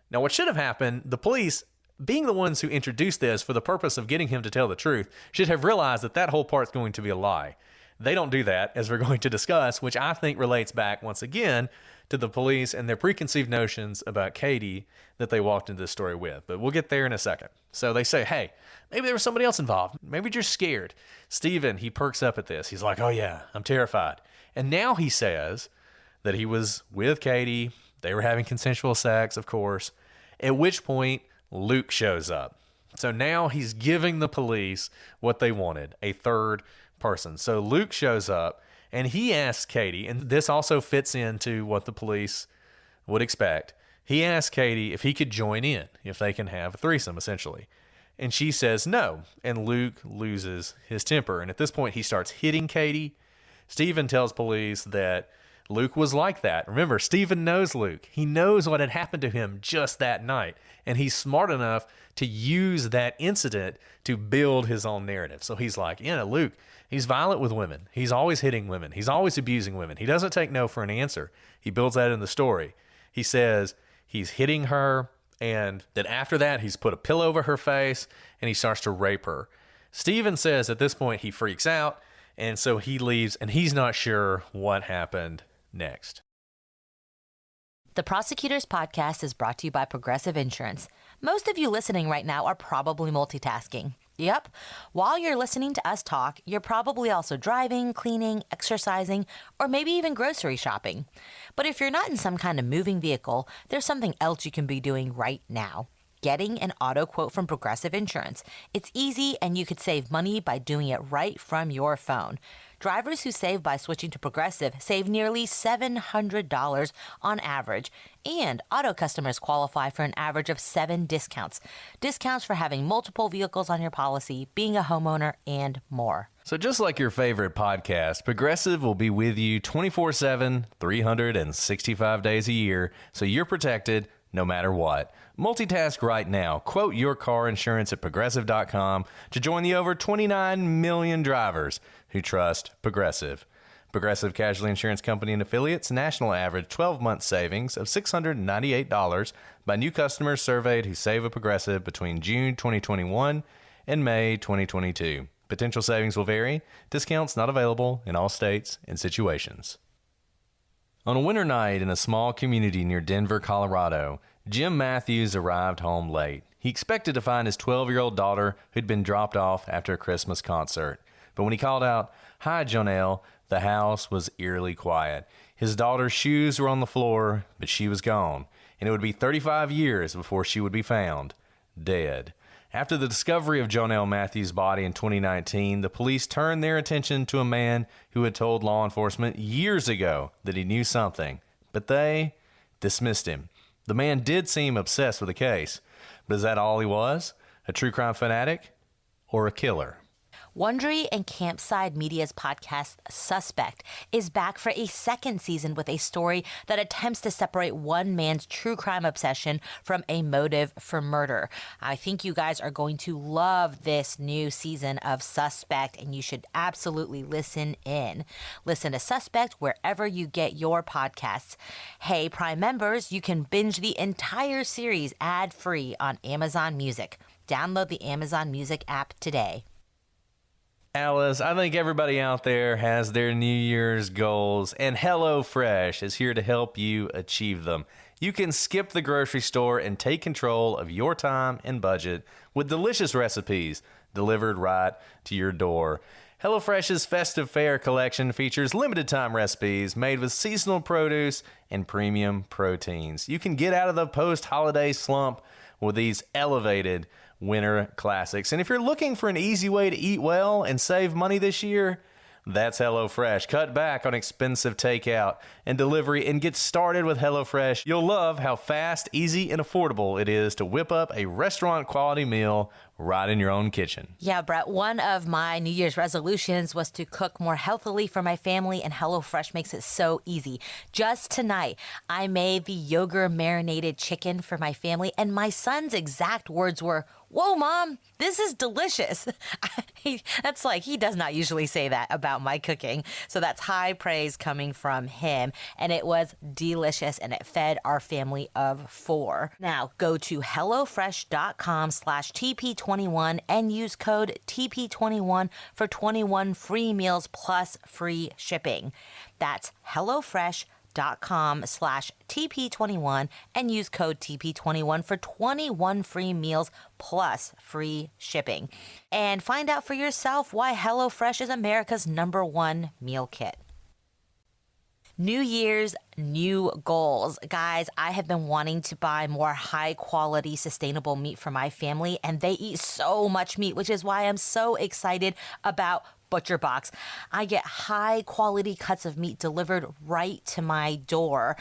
Now, what should have happened, the police, being the ones who introduced this for the purpose of getting him to tell the truth, should have realized that that whole part's going to be a lie. They don't do that, as we're going to discuss, which I think relates back once again to the police and their preconceived notions about Katie that they walked into this story with. But we'll get there in a second. So they say, hey, maybe there was somebody else involved. Maybe you're scared. Stephen, he perks up at this. He's like, oh yeah, I'm terrified. And now he says that he was with Katie. They were having consensual sex, of course, at which point Luke shows up. So now he's giving the police what they wanted, a third person. So Luke shows up and he asks Katie, and this also fits into what the police would expect. He asks Katie if he could join in, if they can have a threesome, essentially. And she says no, and Luke loses his temper. And at this point, he starts hitting Katie. Stephen tells police that Luke was like that. Remember, Stephen knows Luke. He knows what had happened to him just that night. And he's smart enough to use that incident to build his own narrative. So he's like, Luke, he's violent with women. He's always hitting women. He's always abusing women. He doesn't take no for an answer. He builds that in the story. He says he's hitting her, and then after that, he's put a pillow over her face, and he starts to rape her. Stephen says at this point he freaks out, and so he leaves, and he's not sure what happened next.
The Prosecutors Podcast is brought to you by Progressive Insurance. Most of you listening right now are probably multitasking. Yep. While you're listening to us talk, you're probably also driving, cleaning, exercising, or maybe even grocery shopping. But if you're not in some kind of moving vehicle, there's something else you can be doing right now. Getting an auto quote from Progressive Insurance. It's easy, and you could save money by doing it right from your phone. Drivers who save by switching to Progressive save nearly $700 on average, and auto customers qualify for an average of 7 discounts. Discounts for having multiple vehicles on your policy, being a homeowner, and more.
So just like your favorite podcast, Progressive will be with you 24/7, 365 days a year, so you're protected no matter what. Multitask right now. Quote your car insurance at Progressive.com to join the over 29 million drivers who trust Progressive. Progressive Casualty Insurance Company and Affiliates national average 12-month savings of $698 by new customers surveyed who save with Progressive between June 2021 and May 2022. Potential savings will vary. Discounts not available in all states and situations. On a winter night in a small community near Denver, Colorado, Jim Matthews arrived home late. He expected to find his 12-year-old daughter who'd been dropped off after a Christmas concert. But when he called out, "Hi, Jonelle," the house was eerily quiet. His daughter's shoes were on the floor, but she was gone, and it would be 35 years before she would be found, dead. After the discovery of Jonelle Matthews' body in 2019, the police turned their attention to a man who had told law enforcement years ago that he knew something, but they dismissed him. The man did seem obsessed with the case, but is that all he was? A true crime fanatic or a killer?
Wondery and Campside Media's podcast Suspect is back for a second season with a story that attempts to separate one man's true crime obsession from a motive for murder. I think you guys are going to love this new season of Suspect, and you should absolutely listen in. Listen to Suspect wherever you get your podcasts. Hey, Prime members, you can binge the entire series ad-free on Amazon Music. Download the Amazon Music app today.
Alice, I think everybody out there has their New Year's goals, and HelloFresh is here to help you achieve them. You can skip the grocery store and take control of your time and budget with delicious recipes delivered right to your door. HelloFresh's Festive Fare collection features limited time recipes made with seasonal produce and premium proteins. You can get out of the post-holiday slump with these elevated winter classics. And if you're looking for an easy way to eat well and save money this year, that's HelloFresh. Cut back on expensive takeout and delivery and get started with HelloFresh. You'll love how fast, easy, and affordable it is to whip up a restaurant-quality meal right in your own kitchen.
Yeah, Brett, one of my New Year's resolutions was to cook more healthily for my family, and HelloFresh makes it so easy. Just tonight, I made the yogurt marinated chicken for my family, and my son's exact words were, "Whoa, Mom, this is delicious." That's like, he does not usually say that about my cooking. So that's high praise coming from him. And it was delicious, and it fed our family of 4. Now go to HelloFresh.com/TP21 and use code TP21 for 21 free meals plus free shipping. That's HelloFresh.com/TP21 and use code TP21 for 21 free meals plus free shipping. And find out for yourself why HelloFresh is America's #1 meal kit. New Year's, new goals. Guys, I have been wanting to buy more high quality, sustainable meat for my family, and they eat so much meat, which is why I'm so excited about Butcherbox. I get high quality cuts of meat delivered right to my door.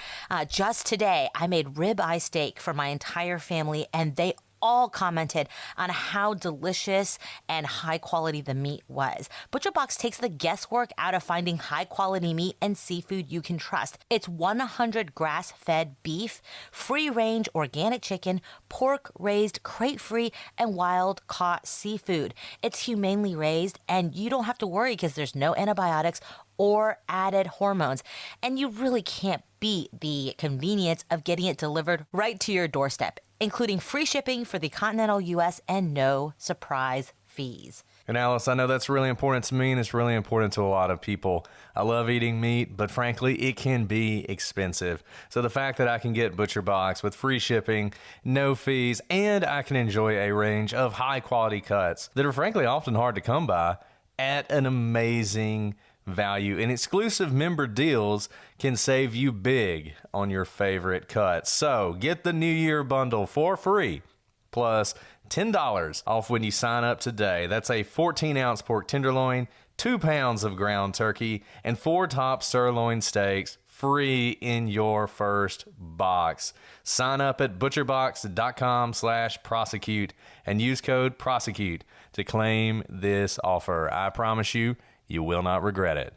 Just today, I made ribeye steak for my entire family, and they all commented on how delicious and high quality the meat was. Butcherbox takes the guesswork out of finding high quality meat and seafood you can trust. It's 100 grass-fed beef, free-range organic chicken, pork raised crate-free, and wild-caught seafood. It's humanely raised, and you don't have to worry because there's no antibiotics or added hormones. And you really can't beat the convenience of getting it delivered right to your doorstep, including free shipping for the continental U.S. and no surprise fees.
And Alice, I know that's really important to me, and it's really important to a lot of people. I love eating meat, but frankly, it can be expensive. So the fact that I can get Butcherbox with free shipping, no fees, and I can enjoy a range of high-quality cuts that are frankly often hard to come by at an amazing value, and exclusive member deals can save you big on your favorite cuts. So get the New Year bundle for free, plus $10 off when you sign up today. That's a 14-ounce pork tenderloin, 2 pounds of ground turkey, and 4 top sirloin steaks free in your first box. Sign up at butcherbox.com/prosecute and use code prosecute to claim this offer. I promise you, you will not regret it.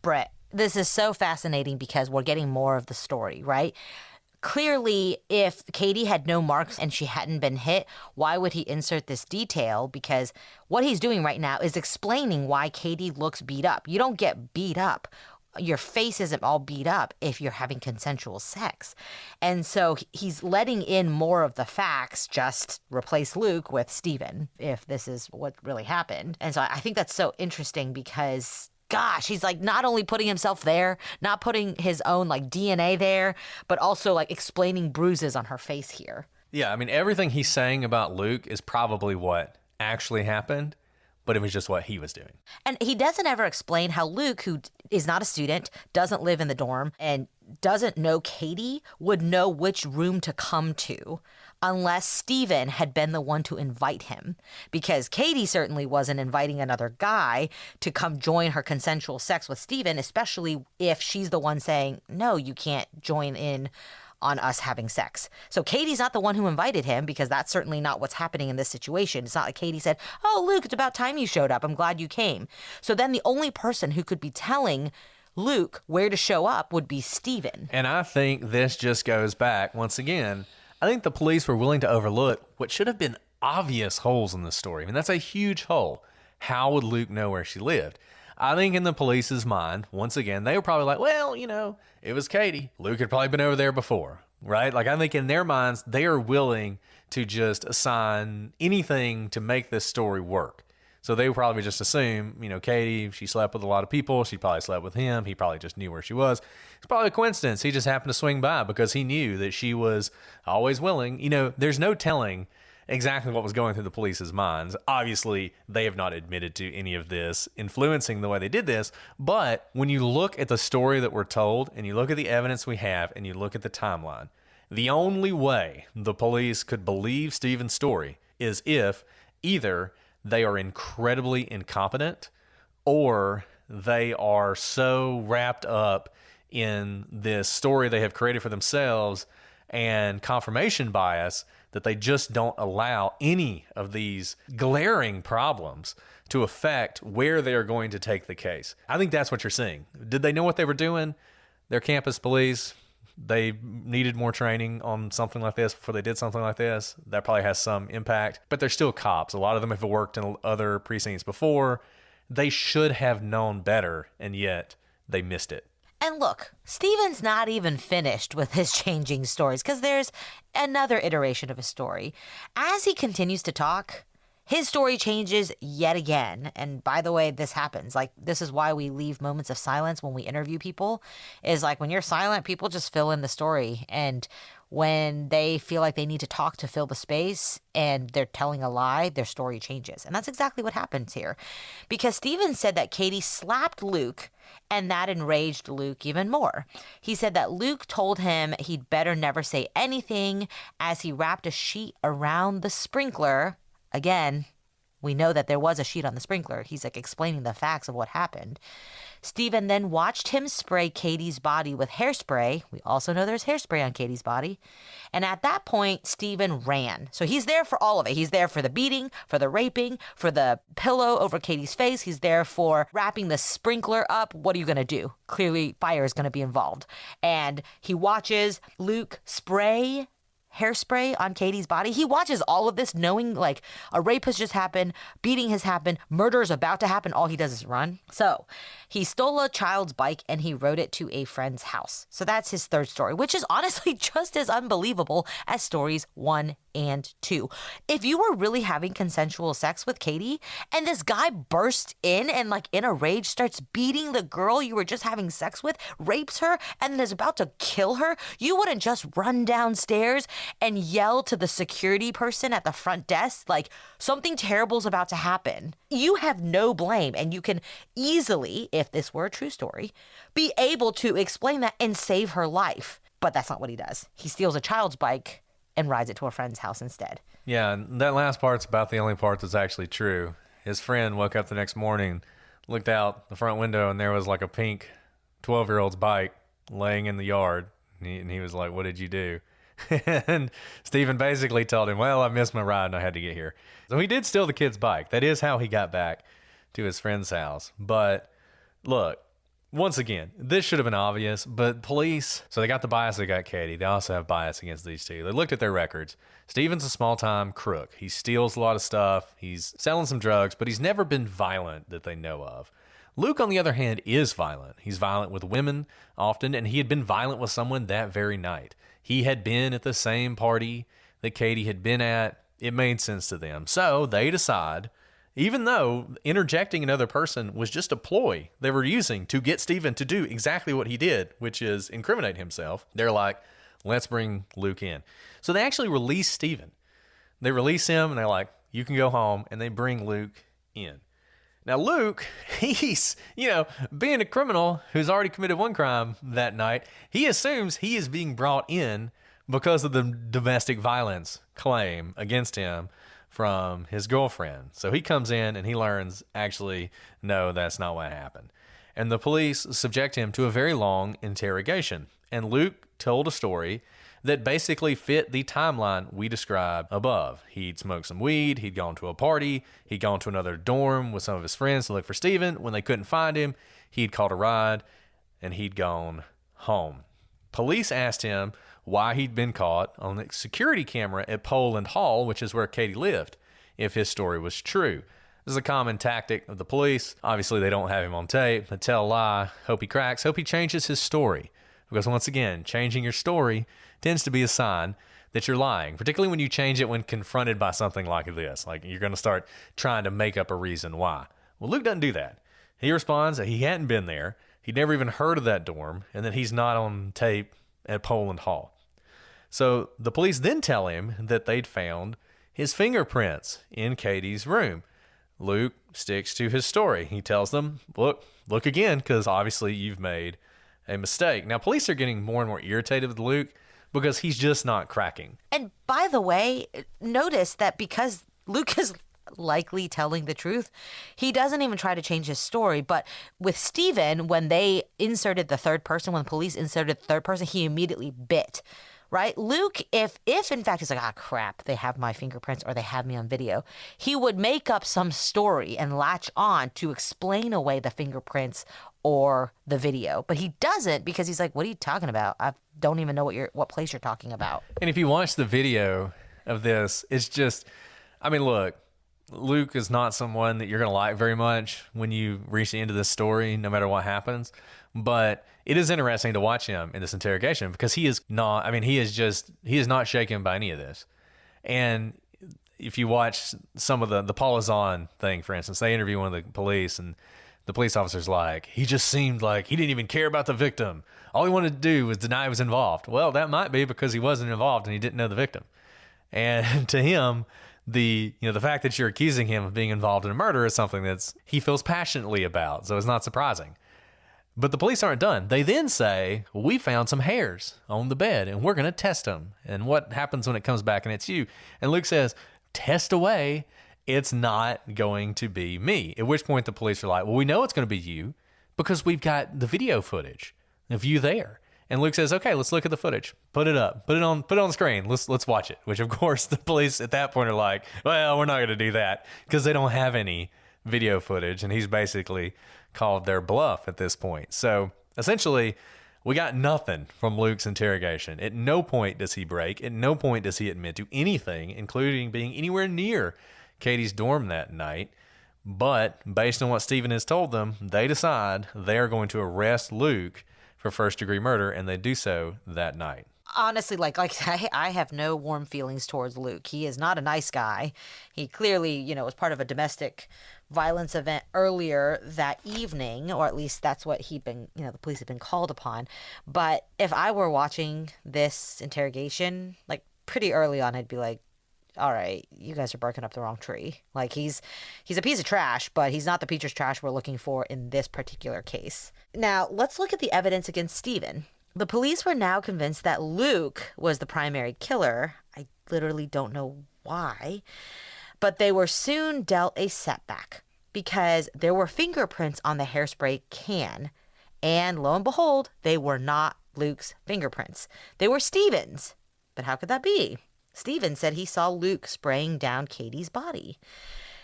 Brett, this is so fascinating because we're getting more of the story, right? Clearly, if Katie had no marks and she hadn't been hit, why would he insert this detail? Because what he's doing right now is explaining why Katie looks beat up. You don't get beat up. Your face isn't all beat up if you're having consensual sex. And so he's letting in more of the facts, just replace Luke with Steven, if this is what really happened. And so I think that's so interesting because, gosh, he's like not only putting himself there, not putting his own like DNA there, but also like explaining bruises on her face here.
Yeah, I mean, everything he's saying about Luke is probably what actually happened, but it was just what he was doing.
And he doesn't ever explain how Luke, who is not a student, doesn't live in the dorm, and doesn't know Katie, would know which room to come to unless Steven had been the one to invite him. Because Katie certainly wasn't inviting another guy to come join her consensual sex with Steven, especially if she's the one saying, no, you can't join in on us having sex. So Katie's not the one who invited him, because that's certainly not what's happening in this situation. It's not like Katie said, oh, Luke, it's about time you showed up. I'm glad you came. So then the only person who could be telling Luke where to show up would be Steven.
And I think this just goes back, once again, I think the police were willing to overlook what should have been obvious holes in the story. I mean, that's a huge hole. How would Luke know where she lived? I think in the police's mind, once again, they were probably like, well, you know, it was Katie. Luke had probably been over there before, right? Like, I think in their minds, they are willing to just assign anything to make this story work. So they would probably just assume, you know, Katie, she slept with a lot of people. She probably slept with him. He probably just knew where she was. It's probably a coincidence. He just happened to swing by because he knew that she was always willing. You know, there's no telling exactly what was going through the police's minds. Obviously, they have not admitted to any of this influencing the way they did this. But when you look at the story that we're told, and you look at the evidence we have, and you look at the timeline, the only way the police could believe Steven's story is if either they are incredibly incompetent or they are so wrapped up in this story they have created for themselves and confirmation bias that they just don't allow any of these glaring problems to affect where they are going to take the case. I think that's what you're seeing. Did they know what they were doing? They're campus police. They needed more training on something like this before they did something like this. That probably has some impact, but they're still cops. A lot of them have worked in other precincts before. They should have known better, and yet they missed it.
And look, Steven's not even finished with his changing stories, because there's another iteration of his story. As he continues to talk, his story changes yet again. And by the way, this happens. Like, this is why we leave moments of silence when we interview people, is like when you're silent, people just fill in the story. And when they feel like they need to talk to fill the space and they're telling a lie, their story changes. And that's exactly what happens here. Because Steven said that Katie slapped Luke, and that enraged Luke even more. He said that Luke told him he'd better never say anything as he wrapped a sheet around the sprinkler. Again, We know that there was a sheet on the sprinkler. He's like explaining the facts of what happened. Stephen then watched him spray Katie's body with hairspray. We also know there's hairspray on Katie's body. And at that point, Stephen ran. So he's there for all of it. He's there for the beating, for the raping, for the pillow over Katie's face. He's there for wrapping the sprinkler up. What are you going to do? Clearly, fire is going to be involved. And he watches Luke spray hairspray on Katie's body. He watches all of this knowing like a rape has just happened, beating has happened, murder is about to happen. All he does is run. So he stole a child's bike and he rode it to a friend's house. So that's his third story, which is honestly just as unbelievable as stories 1 and 2. If you were really having consensual sex with Katie and this guy bursts in and like in a rage starts beating the girl you were just having sex with, rapes her, and is about to kill her, you wouldn't just run downstairs and yell to the security person at the front desk like something terrible is about to happen. You have no blame, and you can easily, if this were a true story, be able to explain that and save her life. But that's not what he does. He steals a child's bike and rides it to a friend's house instead.
Yeah, and that last part's about the only part that's actually true. His friend woke up the next morning, looked out the front window, and there was like a pink 12-year-old's bike laying in the yard. And he was like, "What did you do?" And Stephen basically told him, "Well, I missed my ride and I had to get here." So he did steal the kid's bike. That is how he got back to his friend's house. But look, once again, this should have been obvious, but police, so they got the bias, they got Katie. They also have bias against these two. They looked at their records. Stephen's a small-time crook. He steals a lot of stuff. He's selling some drugs, but he's never been violent that they know of. Luke, on the other hand, is violent. He's violent with women often, and he had been violent with someone that very night. He had been at the same party that Katie had been at. It made sense to them. So they decide, even though interjecting another person was just a ploy they were using to get Stephen to do exactly what he did, which is incriminate himself, they're like, let's bring Luke in. So they actually release Stephen. They release him, and they're like, you can go home, and they bring Luke in. Now, Luke, he's, being a criminal who's already committed one crime that night, he assumes he is being brought in because of the domestic violence claim against him from his girlfriend. So he comes in and he learns, actually, no, that's not what happened. And the police subject him to a very long interrogation. And Luke told a story that basically fit the timeline we described above. He'd smoked some weed, he'd gone to a party, he'd gone to another dorm with some of his friends to look for Stephen. When they couldn't find him, he'd called a ride, and he'd gone home. Police asked him why he'd been caught on the security camera at Poland Hall, which is where Katie lived, if his story was true. This is a common tactic of the police. Obviously, they don't have him on tape. They tell a lie, hope he cracks, hope he changes his story. Because once again, changing your story tends to be a sign that you're lying, particularly when you change it when confronted by something like this. Like you're going to start trying to make up a reason why. Well, Luke doesn't do that. He responds that he hadn't been there, he'd never even heard of that dorm, and that he's not on tape at Poland Hall. So the police then tell him that they'd found his fingerprints in Katie's room. Luke sticks to his story. He tells them, look again, because obviously you've made a mistake. Now, police are getting more and more irritated with Luke because he's just not cracking.
And by the way, notice that because Luke is likely telling the truth, he doesn't even try to change his story. But with Stephen, when they inserted the third person, when the police inserted the third person, he immediately bit. Right? Luke, if in fact he's like, crap, they have my fingerprints or they have me on video, he would make up some story and latch on to explain away the fingerprints or the video. But he doesn't, because he's like, what are you talking about? I don't even know what place you're talking about.
And if you watch the video of this, it's just, look, Luke is not someone that you're going to like very much when you reach the end of this story, no matter what happens. But it is interesting to watch him in this interrogation because he is not shaken by any of this. And if you watch some of the Paula Zahn thing, for instance, they interview one of the police, and the police officer's like, he just seemed like he didn't even care about the victim. All he wanted to do was deny he was involved. Well, that might be because he wasn't involved and he didn't know the victim. And to him, the fact that you're accusing him of being involved in a murder is something he feels passionately about. So it's not surprising. But the police aren't done. They then say, we found some hairs on the bed and we're going to test them. And what happens when it comes back and it's you? And Luke says, test away. it's not going to be me. At which point the police are like, well, we know it's going to be you because we've got the video footage of you there. And Luke says, okay, let's look at the footage. Put it up. Put it on the screen. Let's watch it. Which, of course, the police at that point are like, well, we're not going to do that because they don't have any video footage. And he's basically called their bluff at this point. So essentially, we got nothing from Luke's interrogation. At no point does he break. At no point does he admit to anything, including being anywhere near Katie's dorm that night. But based on what Stephen has told them, they decide they're going to arrest Luke for first-degree murder, and they do so that night.
Honestly, I have no warm feelings towards Luke. He is not a nice guy. He clearly, was part of a domestic violence event earlier that evening, or at least that's what the police had been called upon. But if I were watching this interrogation, pretty early on, I'd be like, all right, you guys are barking up the wrong tree. He's a piece of trash, but he's not the piece of trash we're looking for in this particular case. Now, let's look at the evidence against Stephen. The police were now convinced that Luke was the primary killer. I literally don't know why. But they were soon dealt a setback because there were fingerprints on the hairspray can. And lo and behold, they were not Luke's fingerprints. They were Stephen's. But how could that be? Stephen said he saw Luke spraying down Katie's body.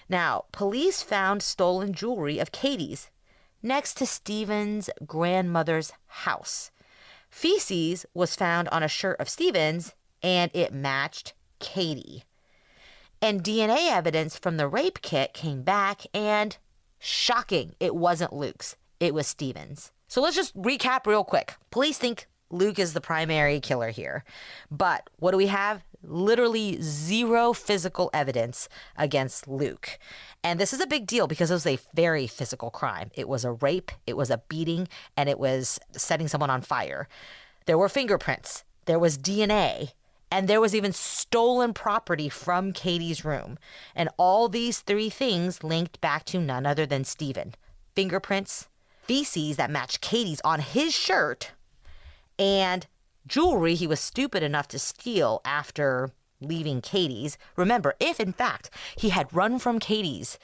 Now, police found stolen jewelry of Katie's next to Stephen's grandmother's house. Feces was found on a shirt of Stephen's, and it matched Katie. And DNA evidence from the rape kit came back, and shocking, it wasn't Luke's. It was Stephen's. So let's just recap real quick. Police think Luke is the primary killer here. But what do we have? Literally zero physical evidence against Luke. And this is a big deal because it was a very physical crime. It was a rape, it was a beating, and it was setting someone on fire. There were fingerprints, there was DNA, and there was even stolen property from Katie's room. And all these three things linked back to none other than Stephen. Fingerprints, feces that matched Katie's on his shirt, and jewelry he was stupid enough to steal after leaving Katie's. Remember, if in fact he had run from Katie's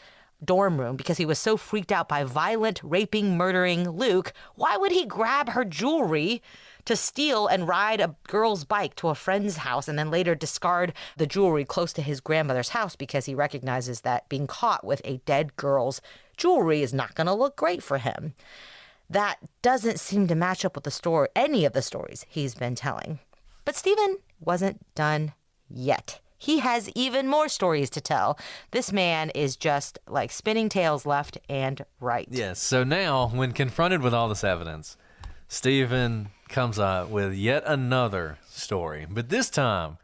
dorm room because he was so freaked out by violent, raping, murdering Luke, why would he grab her jewelry to steal and ride a girl's bike to a friend's house and then later discard the jewelry close to his grandmother's house because he recognizes that being caught with a dead girl's jewelry is not going to look great for him? That doesn't seem to match up with any of the stories he's been telling. But Stephen wasn't done yet. He has even more stories to tell. This man is just spinning tales left and right.
Yes, so now, when confronted with all this evidence, Stephen comes up with yet another story. But this time,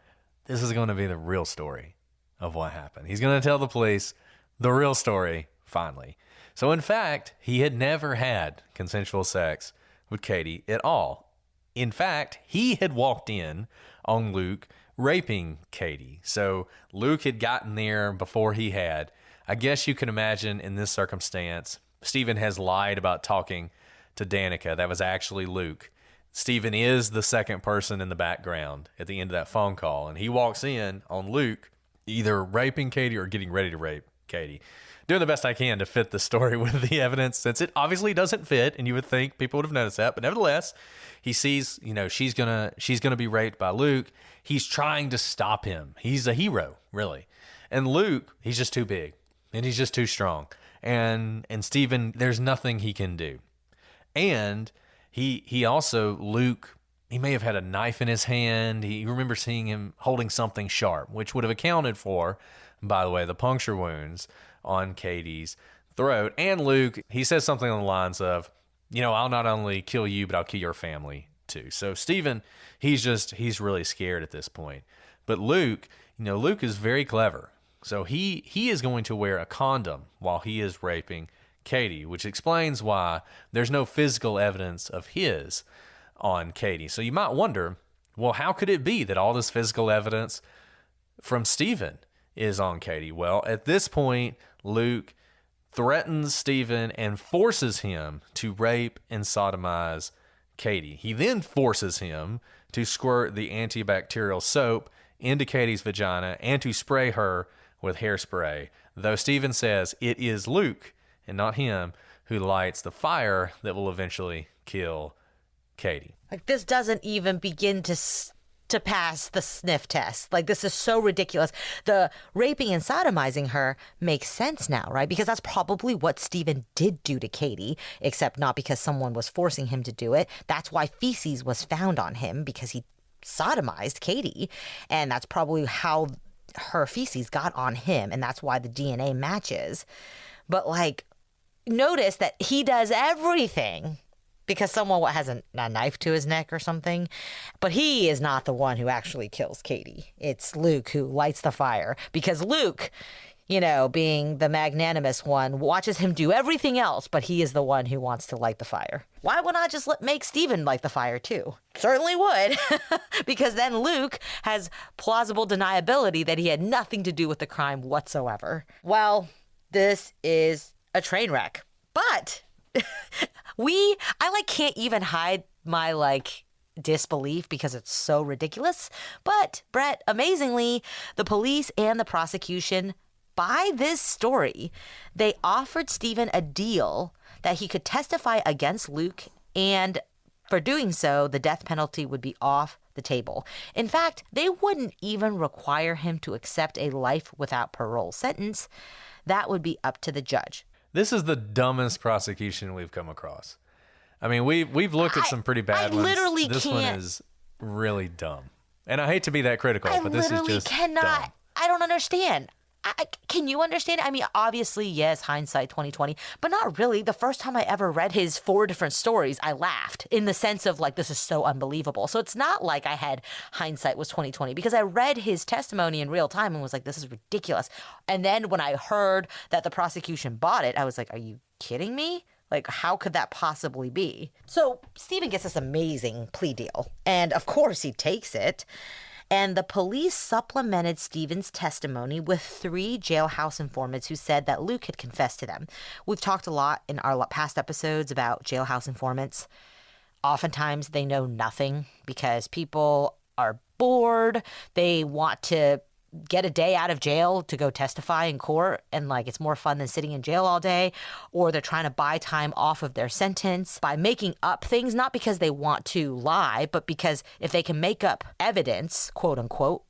this is going to be the real story of what happened. He's going to tell the police the real story, finally. So, in fact, he had never had consensual sex with Katie at all. In fact, he had walked in on Luke raping Katie. So, Luke had gotten there before he had. I guess you can imagine in this circumstance, Stephen has lied about talking to Danica. That was actually Luke. Stephen is the second person in the background at the end of that phone call. And he walks in on Luke either raping Katie or getting ready to rape Katie. Doing the best I can to fit the story with the evidence, since it obviously doesn't fit, and you would think people would have noticed that. But nevertheless, he sees, she's gonna be raped by Luke. He's trying to stop him. He's a hero, really. And Luke, he's just too big, and he's just too strong. And Stephen, there's nothing he can do. And he also, Luke, he may have had a knife in his hand. He remembers seeing him holding something sharp, which would have accounted for, by the way, the puncture wounds on Katie's throat. And Luke, he says something on the lines of, I'll not only kill you, but I'll kill your family too. So Stephen, he's really scared at this point. But Luke, Luke is very clever. So he is going to wear a condom while he is raping Katie, which explains why there's no physical evidence of his on Katie. So you might wonder, well, how could it be that all this physical evidence from Stephen is on Katie? Well, at this point, Luke threatens Stephen and forces him to rape and sodomize Katie. He then forces him to squirt the antibacterial soap into Katie's vagina and to spray her with hairspray, though Stephen says it is Luke and not him who lights the fire that will eventually kill Katie.
Like, this doesn't even begin to pass the sniff test. Like, this is so ridiculous. The raping and sodomizing her makes sense now, right? Because that's probably what Stephen did do to Katie, except not because someone was forcing him to do it. That's why feces was found on him, because he sodomized Katie. And that's probably how her feces got on him. And that's why the DNA matches. But, like, notice that he does everything because someone has a knife to his neck or something. But he is not the one who actually kills Katie. It's Luke who lights the fire, because Luke, you know, being the magnanimous one, watches him do everything else, but he is the one who wants to light the fire. Why would not just make Stephen light the fire too? Certainly would, because then Luke has plausible deniability that he had nothing to do with the crime whatsoever. Well, this is a train wreck. But I can't even hide my disbelief because it's so ridiculous. But Brett, amazingly, the police and the prosecution, by this story, they offered Stephen a deal that he could testify against Luke, and for doing so, the death penalty would be off the table. In fact, they wouldn't even require him to accept a life without parole sentence. That would be up to the judge.
This is the dumbest prosecution we've come across. I mean, we've looked at some pretty bad ones.
Literally
this one is really dumb. And I hate to be that critical, but this is just dumb.
I don't understand. Can you understand? I mean, obviously, yes, hindsight 2020, but not really. The first time I ever read his 4 different stories, I laughed in the sense of this is so unbelievable. So it's not like I had hindsight was 2020, because I read his testimony in real time and was like, this is ridiculous. And then when I heard that the prosecution bought it, I was like, are you kidding me? How could that possibly be? So Stephen gets this amazing plea deal, and of course he takes it. And the police supplemented Stephen's testimony with 3 jailhouse informants who said that Luke had confessed to them. We've talked a lot in our past episodes about jailhouse informants. Oftentimes they know nothing because people are bored. They want to get a day out of jail to go testify in court, and it's more fun than sitting in jail all day, or they're trying to buy time off of their sentence by making up things, not because they want to lie, but because if they can make up evidence, quote unquote,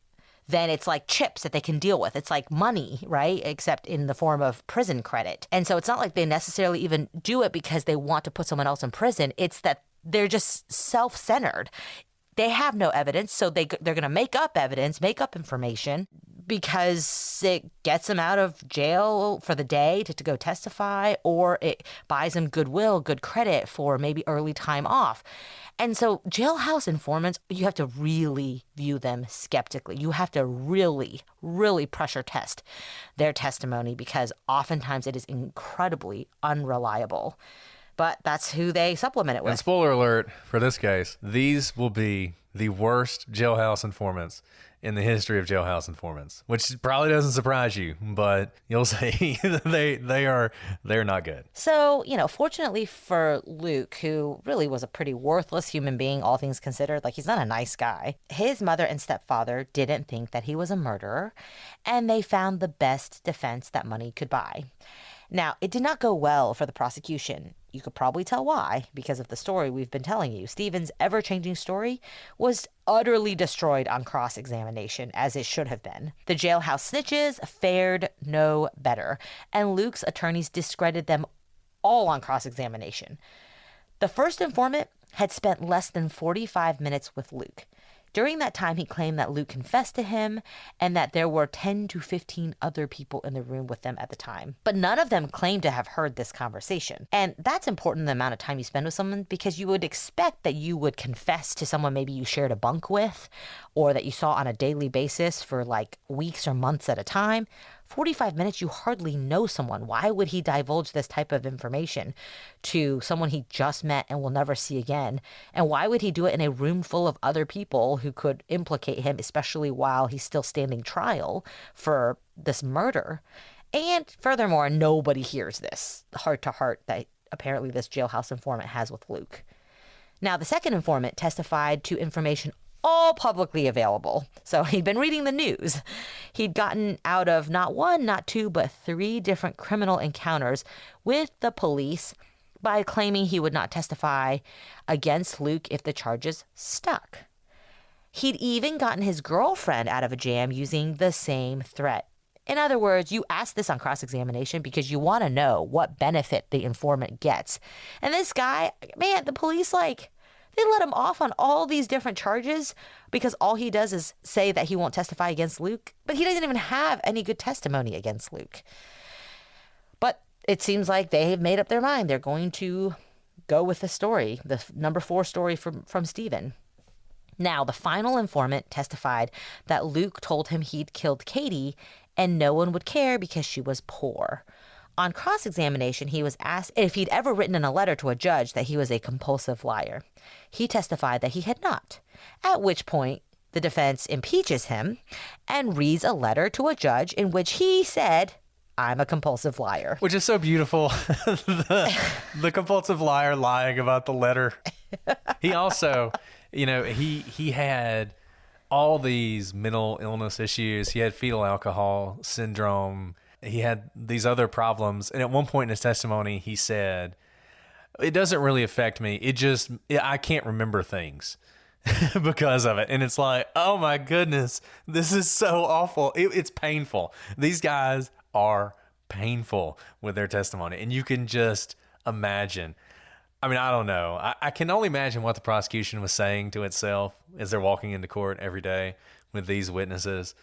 then it's like chips that they can deal with. It's like money, right? Except in the form of prison credit. And so it's not like they necessarily even do it because they want to put someone else in prison. It's that they're just self-centered. They have no evidence, so they're going to make up evidence, make up information, because it gets them out of jail for the day to go testify, or it buys them goodwill, good credit for maybe early time off. And so jailhouse informants, you have to really view them skeptically. You have to really, really pressure test their testimony, because oftentimes it is incredibly unreliable. But that's who they supplement it with.
And spoiler alert for this case, these will be the worst jailhouse informants in the history of jailhouse informants, which probably doesn't surprise you, but you'll see they're not good.
So, fortunately for Luke, who really was a pretty worthless human being, all things considered, he's not a nice guy, his mother and stepfather didn't think that he was a murderer, and they found the best defense that money could buy. Now, it did not go well for the prosecution. You could probably tell why, because of the story we've been telling you. Stephen's ever-changing story was utterly destroyed on cross-examination, as it should have been. The jailhouse snitches fared no better, and Luke's attorneys discredited them all on cross-examination. The first informant had spent less than 45 minutes with Luke. During that time, he claimed that Luke confessed to him and that there were 10 to 15 other people in the room with them at the time. But none of them claimed to have heard this conversation. And that's important, the amount of time you spend with someone, because you would expect that you would confess to someone maybe you shared a bunk with, or that you saw on a daily basis for weeks or months at a time. 45 minutes, you hardly know someone. Why would he divulge this type of information to someone he just met and will never see again? And why would he do it in a room full of other people who could implicate him, especially while he's still standing trial for this murder? And furthermore, nobody hears this heart-to-heart that apparently this jailhouse informant has with Luke. Now, the second informant testified to information all publicly available. So he'd been reading the news. He'd gotten out of not one, not two, but 3 different criminal encounters with the police by claiming he would not testify against Luke if the charges stuck. He'd even gotten his girlfriend out of a jam using the same threat. In other words, you ask this on cross-examination because you want to know what benefit the informant gets. And this guy, man, the police, they let him off on all these different charges because all he does is say that he won't testify against Luke, but he doesn't even have any good testimony against Luke. But it seems like they have made up their mind. They're going to go with the story, the number 4 story from Stephen. Now, the final informant testified that Luke told him he'd killed Katie and no one would care because she was poor. On cross-examination, he was asked if he'd ever written in a letter to a judge that he was a compulsive liar. He testified that he had not, at which point the defense impeaches him and reads a letter to a judge in which he said, "I'm a compulsive liar."
Which is so beautiful. the compulsive liar lying about the letter. He also, he had all these mental illness issues. He had fetal alcohol syndrome. He had these other problems. And at one point in his testimony, he said, "It doesn't really affect me. I can't remember things because of it." And it's like, oh my goodness, this is so awful. It's painful. These guys are painful with their testimony. And you can just imagine. I mean, I don't know. I can only imagine what the prosecution was saying to itself as they're walking into court every day with these witnesses.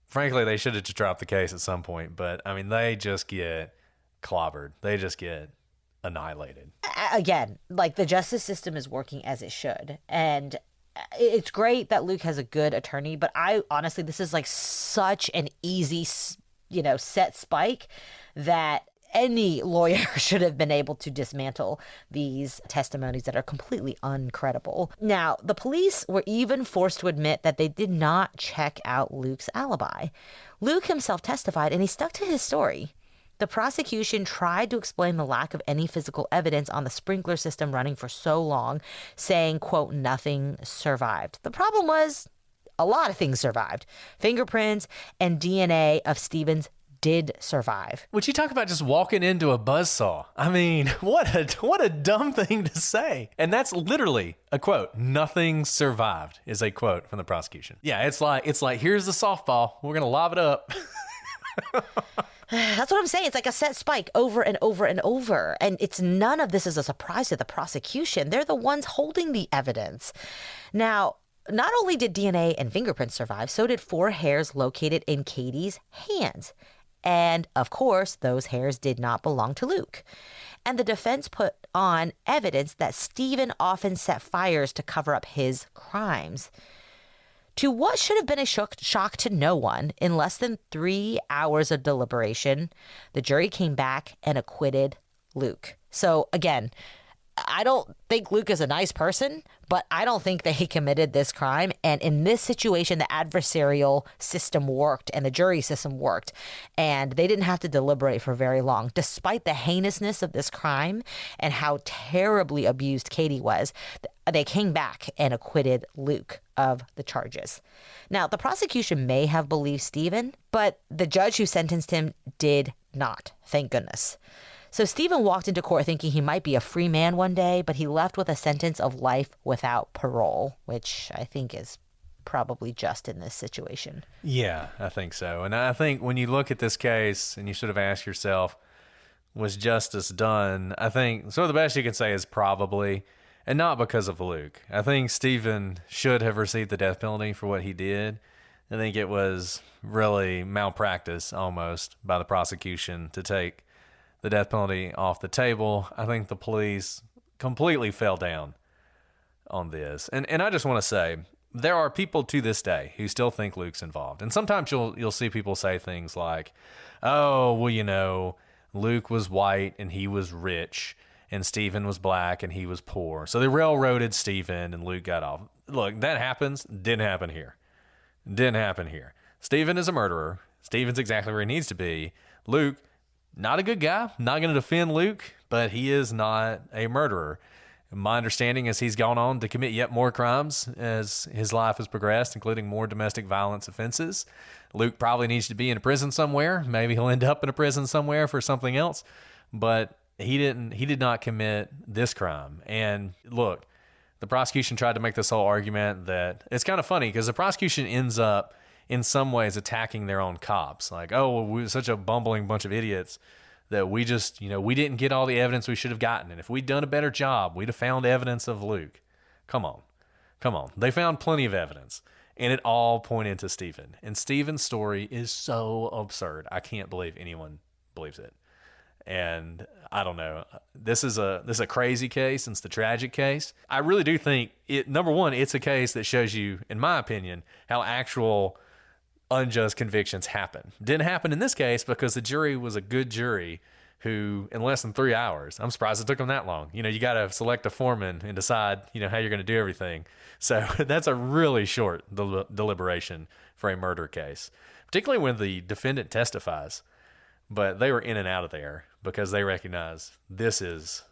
Frankly, they should have just dropped the case at some point. But, I mean, they just get clobbered. They just get annihilated.
Again, the justice system is working as it should. And it's great that Luke has a good attorney. But honestly, this is such an easy, set spike that any lawyer should have been able to dismantle these testimonies that are completely uncredible. Now, the police were even forced to admit that they did not check out Luke's alibi. Luke himself testified, and he stuck to his story. The prosecution tried to explain the lack of any physical evidence on the sprinkler system running for so long, saying, quote, "nothing survived." The problem was a lot of things survived. Fingerprints and DNA of Stevens did survive.
Would you talk about just walking into a buzzsaw? I mean, what a dumb thing to say. And that's literally a quote. "Nothing survived" is a quote from the prosecution. Yeah, it's like here's the softball. We're going to lob it up.
That's what I'm saying. It's like a set spike over and over and over. And none of this is a surprise to the prosecution. They're the ones holding the evidence. Now, not only did DNA and fingerprints survive, so did 4 hairs located in Katie's hands. And, of course, those hairs did not belong to Luke. And the defense put on evidence that Stephen often set fires to cover up his crimes. To what should have been a shock to no one, in less than 3 hours of deliberation, the jury came back and acquitted Luke. So, again, I don't think Luke is a nice person, but I don't think that he committed this crime. And in this situation, the adversarial system worked and the jury system worked. And they didn't have to deliberate for very long. Despite the heinousness of this crime and how terribly abused Katie was, they came back and acquitted Luke of the charges. Now, the prosecution may have believed Stephen, but the judge who sentenced him did not. Thank goodness. So Stephen walked into court thinking he might be a free man one day, but he left with a sentence of life without parole, which I think is probably just in this situation.
Yeah, I think so. And I think when you look at this case and you sort of ask yourself, was justice done? I think the best you can say is probably, and not because of Luke. I think Stephen should have received the death penalty for what he did. I think it was really malpractice almost by the prosecution to take the death penalty off the table. I think the police completely fell down on this. And I just want to say, there are people to this day who still think Luke's involved. And sometimes you'll see people say things like, "Oh, well, Luke was white and he was rich, and Stephen was black and he was poor. So they railroaded Stephen and Luke got off." Look, that happens. Didn't happen here. Stephen is a murderer. Stephen's exactly where he needs to be. Luke, not a good guy. Not going to defend Luke, but he is not a murderer. My understanding is he's gone on to commit yet more crimes as his life has progressed, including more domestic violence offenses. Luke probably needs to be in a prison somewhere. Maybe he'll end up in a prison somewhere for something else. But he did not commit this crime. And look, the prosecution tried to make this whole argument that it's kind of funny because the prosecution ends up in some ways attacking their own cops. Like, oh, we were such a bumbling bunch of idiots that we just, we didn't get all the evidence we should have gotten. And if we'd done a better job, we'd have found evidence of Luke. Come on. They found plenty of evidence. And it all pointed to Stephen. And Stephen's story is so absurd. I can't believe anyone believes it. And I don't know. This is a crazy case, and it's the tragic case. I really do think number one, it's a case that shows you, in my opinion, how actual unjust convictions happen. Didn't happen in this case because the jury was a good jury who, in less than 3 hours, I'm surprised it took them that long. You got to select a foreman and decide, how you're going to do everything. So that's a really short deliberation for a murder case, particularly when the defendant testifies. But they were in and out of there because they recognize this is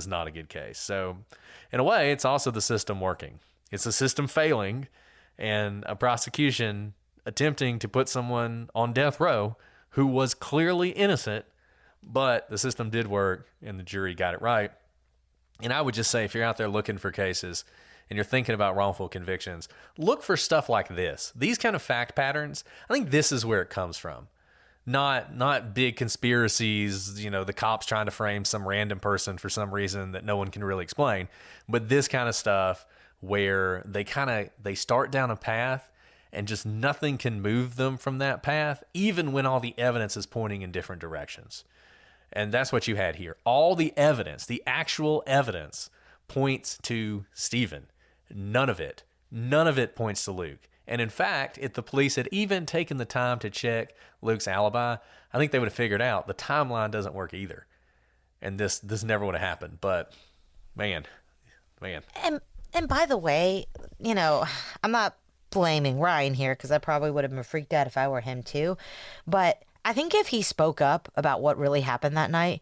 not a good case. So in a way, it's also the system working. It's the system failing and a prosecution attempting to put someone on death row who was clearly innocent, but the system did work and the jury got it right. And I would just say, if you're out there looking for cases and you're thinking about wrongful convictions, look for stuff like this. These kind of fact patterns, I think this is where it comes from. Not big conspiracies, the cops trying to frame some random person for some reason that no one can really explain, but this kind of stuff where they start down a path and just nothing can move them from that path, even when all the evidence is pointing in different directions. And that's what you had here. All the evidence, the actual evidence, points to Stephen. None of it points to Luke. And in fact, if the police had even taken the time to check Luke's alibi, I think they would have figured out the timeline doesn't work either. And this never would have happened. But man.
And by the way, I'm not blaming Ryan here because I probably would have been freaked out if I were him too. But I think if he spoke up about what really happened that night,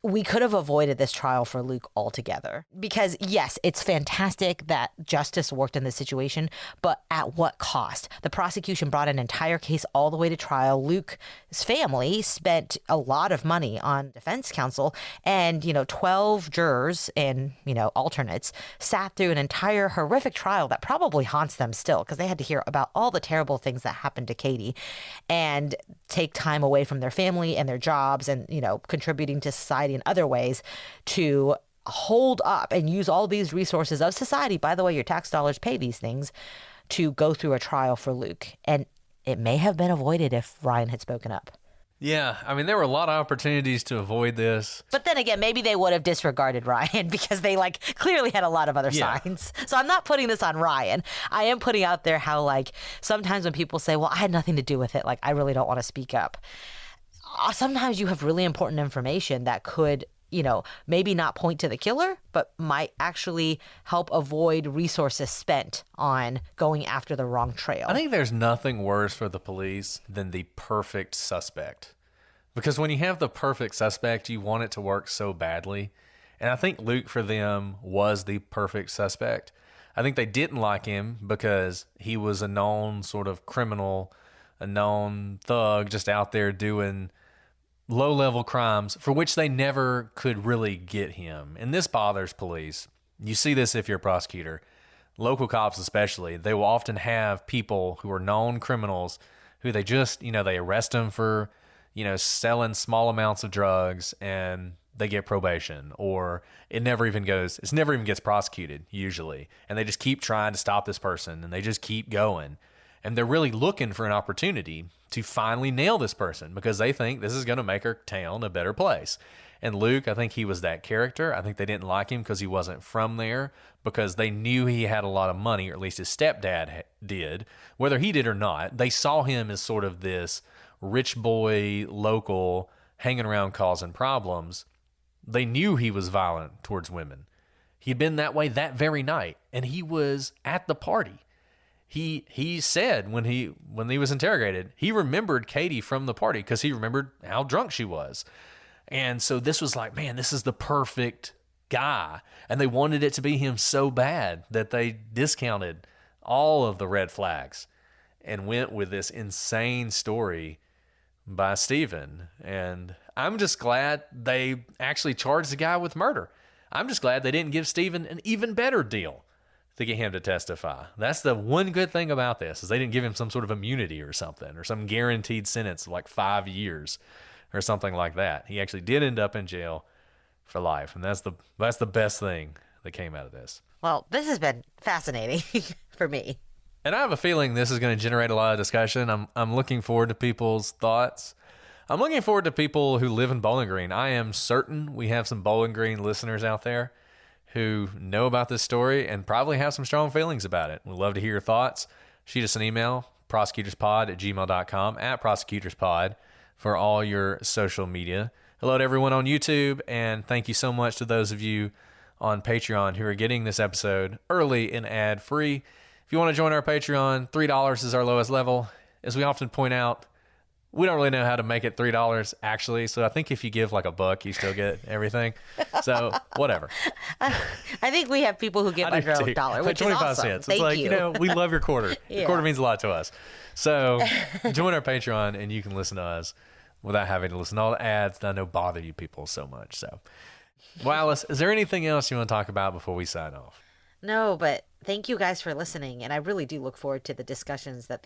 we could have avoided this trial for Luke altogether. Because yes, it's fantastic that justice worked in this situation, but at what cost? The prosecution brought an entire case all the way to trial. Luke's family spent a lot of money on defense counsel, and 12 jurors and alternates sat through an entire horrific trial that probably haunts them still because they had to hear about all the terrible things that happened to Katie and take time away from their family and their jobs and contributing to society in other ways to hold up and use all these resources of society. By the way, your tax dollars pay these things to go through a trial for Luke. And it may have been avoided if Ryan had spoken up.
Yeah, there were a lot of opportunities to avoid this.
But then again, maybe they would have disregarded Ryan because they clearly had a lot of other signs. So I'm not putting this on Ryan. I am putting out there how sometimes when people say, well, I had nothing to do with it, I really don't want to speak up. Sometimes you have really important information that could, maybe not point to the killer, but might actually help avoid resources spent on going after the wrong trail.
I think there's nothing worse for the police than the perfect suspect. Because when you have the perfect suspect, you want it to work so badly. And I think Luke, for them, was the perfect suspect. I think they didn't like him because he was a known sort of criminal, a known thug just out there doing low-level crimes for which they never could really get him. And this bothers police. You see this if you're a prosecutor. Local cops especially, they will often have people who are known criminals who they just, they arrest them for, selling small amounts of drugs and they get probation, or it never even gets prosecuted usually. And they just keep trying to stop this person and they just keep going. And they're really looking for an opportunity to finally nail this person because they think this is going to make our town a better place. And Luke, I think he was that character. I think they didn't like him because he wasn't from there, because they knew he had a lot of money, or at least his stepdad did. Whether he did or not, they saw him as sort of this rich boy, local, hanging around causing problems. They knew he was violent towards women. He'd been that way that very night, and he was at the party. He said when he was interrogated, he remembered Katie from the party because he remembered how drunk she was. And so this was man, this is the perfect guy. And they wanted it to be him so bad that they discounted all of the red flags and went with this insane story by Stephen. And I'm just glad they actually charged the guy with murder. I'm just glad they didn't give Stephen an even better deal to get him to testify. That's the one good thing about this, is they didn't give him some sort of immunity or something, or some guaranteed sentence of like 5 years or something like that. He actually did end up in jail for life, and that's the best thing that came out of this.
Well, this has been fascinating for me.
And I have a feeling this is going to generate a lot of discussion. I'm looking forward to people's thoughts. I'm looking forward to people who live in Bowling Green. I am certain we have some Bowling Green listeners out there who know about this story and probably have some strong feelings about it. We'd love to hear your thoughts. Shoot us an email, prosecutorspod@gmail.com, @prosecutorspod for all your social media. Hello to everyone on YouTube, and thank you so much to those of you on Patreon who are getting this episode early and ad-free. If you want to join our Patreon, $3 is our lowest level. As we often point out, we don't really know how to make it $3 actually, so I think if you give like $1, you still get everything. So whatever.
I think we have people who give under $1, which is
25
awesome.
cents.
Thank
It's like,
you.
we love your quarter.
Yeah.
Your quarter means a lot to us. So join our Patreon and you can listen to us without having to listen to all the ads that I know bother you people so much. So, well, Alice, is there anything else you want to talk about before we sign off?
No, but thank you guys for listening, and I really do look forward to the discussions that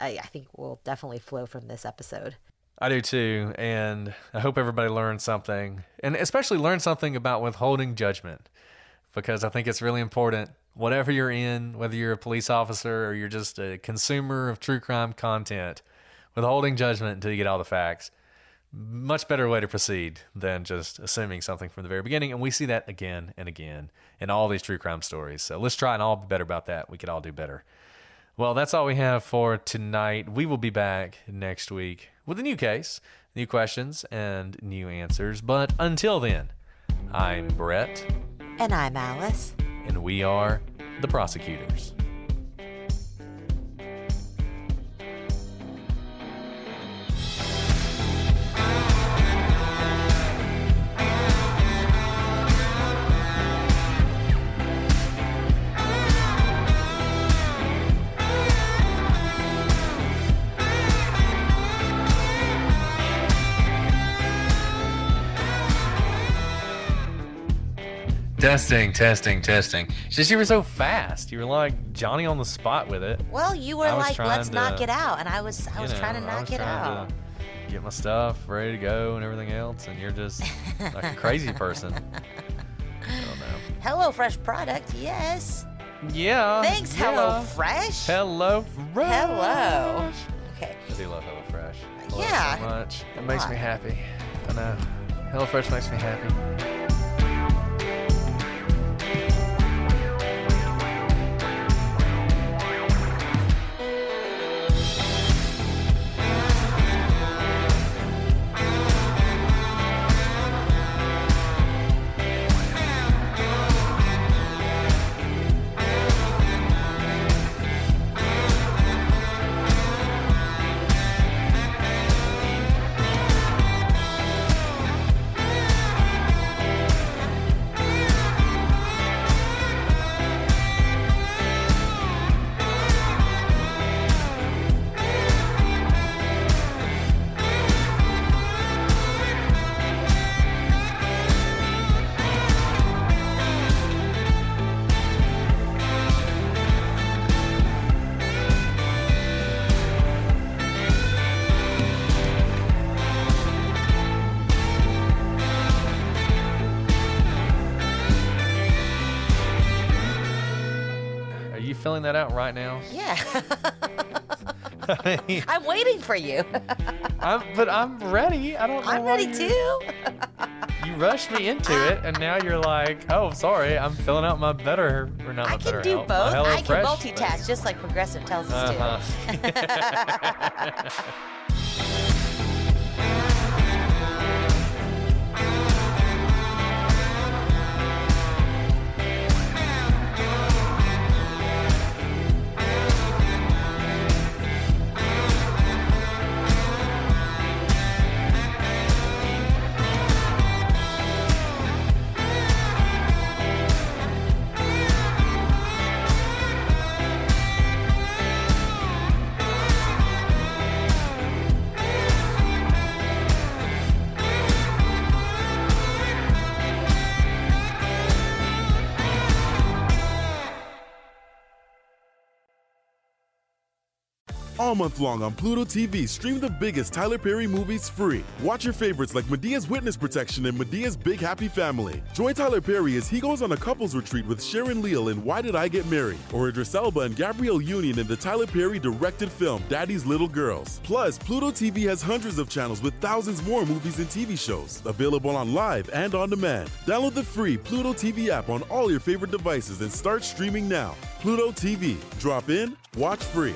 I think will definitely flow from this episode.
I do too, and I hope everybody learned something, and especially learn something about withholding judgment, because I think it's really important. Whatever you're in, whether you're a police officer or you're just a consumer of true crime content, withholding judgment until you get all the facts, much better way to proceed than just assuming something from the very beginning. And we see that again and again in all these true crime stories. So let's try and all be better about that. We could all do better. Well, that's all we have for tonight. We will be back next week with a new case, new questions, and new answers. But until then, I'm Brett.
And I'm Alice.
And we are the prosecutors. Testing. It's just you were so fast. You were like Johnny on the spot with it.
Well, you were like, let's knock it out. And I was trying to knock it out.
Get my stuff ready to go and everything else. And you're just like a crazy person. I don't know.
HelloFresh product, yes.
Yeah.
Thanks,
yeah.
HelloFresh.
HelloFresh.
Hello. Okay.
I do love HelloFresh. I love
Yeah.
it so much. It makes me happy. I know. HelloFresh makes me happy. Filling that out right now?
Yeah.
I mean,
I'm waiting for you.
but I'm ready. I don't know.
I'm ready too.
You rushed me into it, and now you're like, oh, sorry, I'm filling out my better, or not my
I
better
can do
help,
both.
my
I can
HelloFresh
multitask, just like Progressive tells us to.
All month long on Pluto TV, stream the biggest Tyler Perry movies free. Watch your favorites like Medea's Witness Protection and Medea's Big Happy Family. Join Tyler Perry as he goes on a couples retreat with Sharon Leal in Why Did I Get Married? Or Idris Elba and Gabrielle Union in the Tyler Perry directed film Daddy's Little Girls. Plus, Pluto TV has hundreds of channels with thousands more movies and TV shows. Available on live and on demand. Download the free Pluto TV app on all your favorite devices and start streaming now. Pluto TV. Drop in, watch free.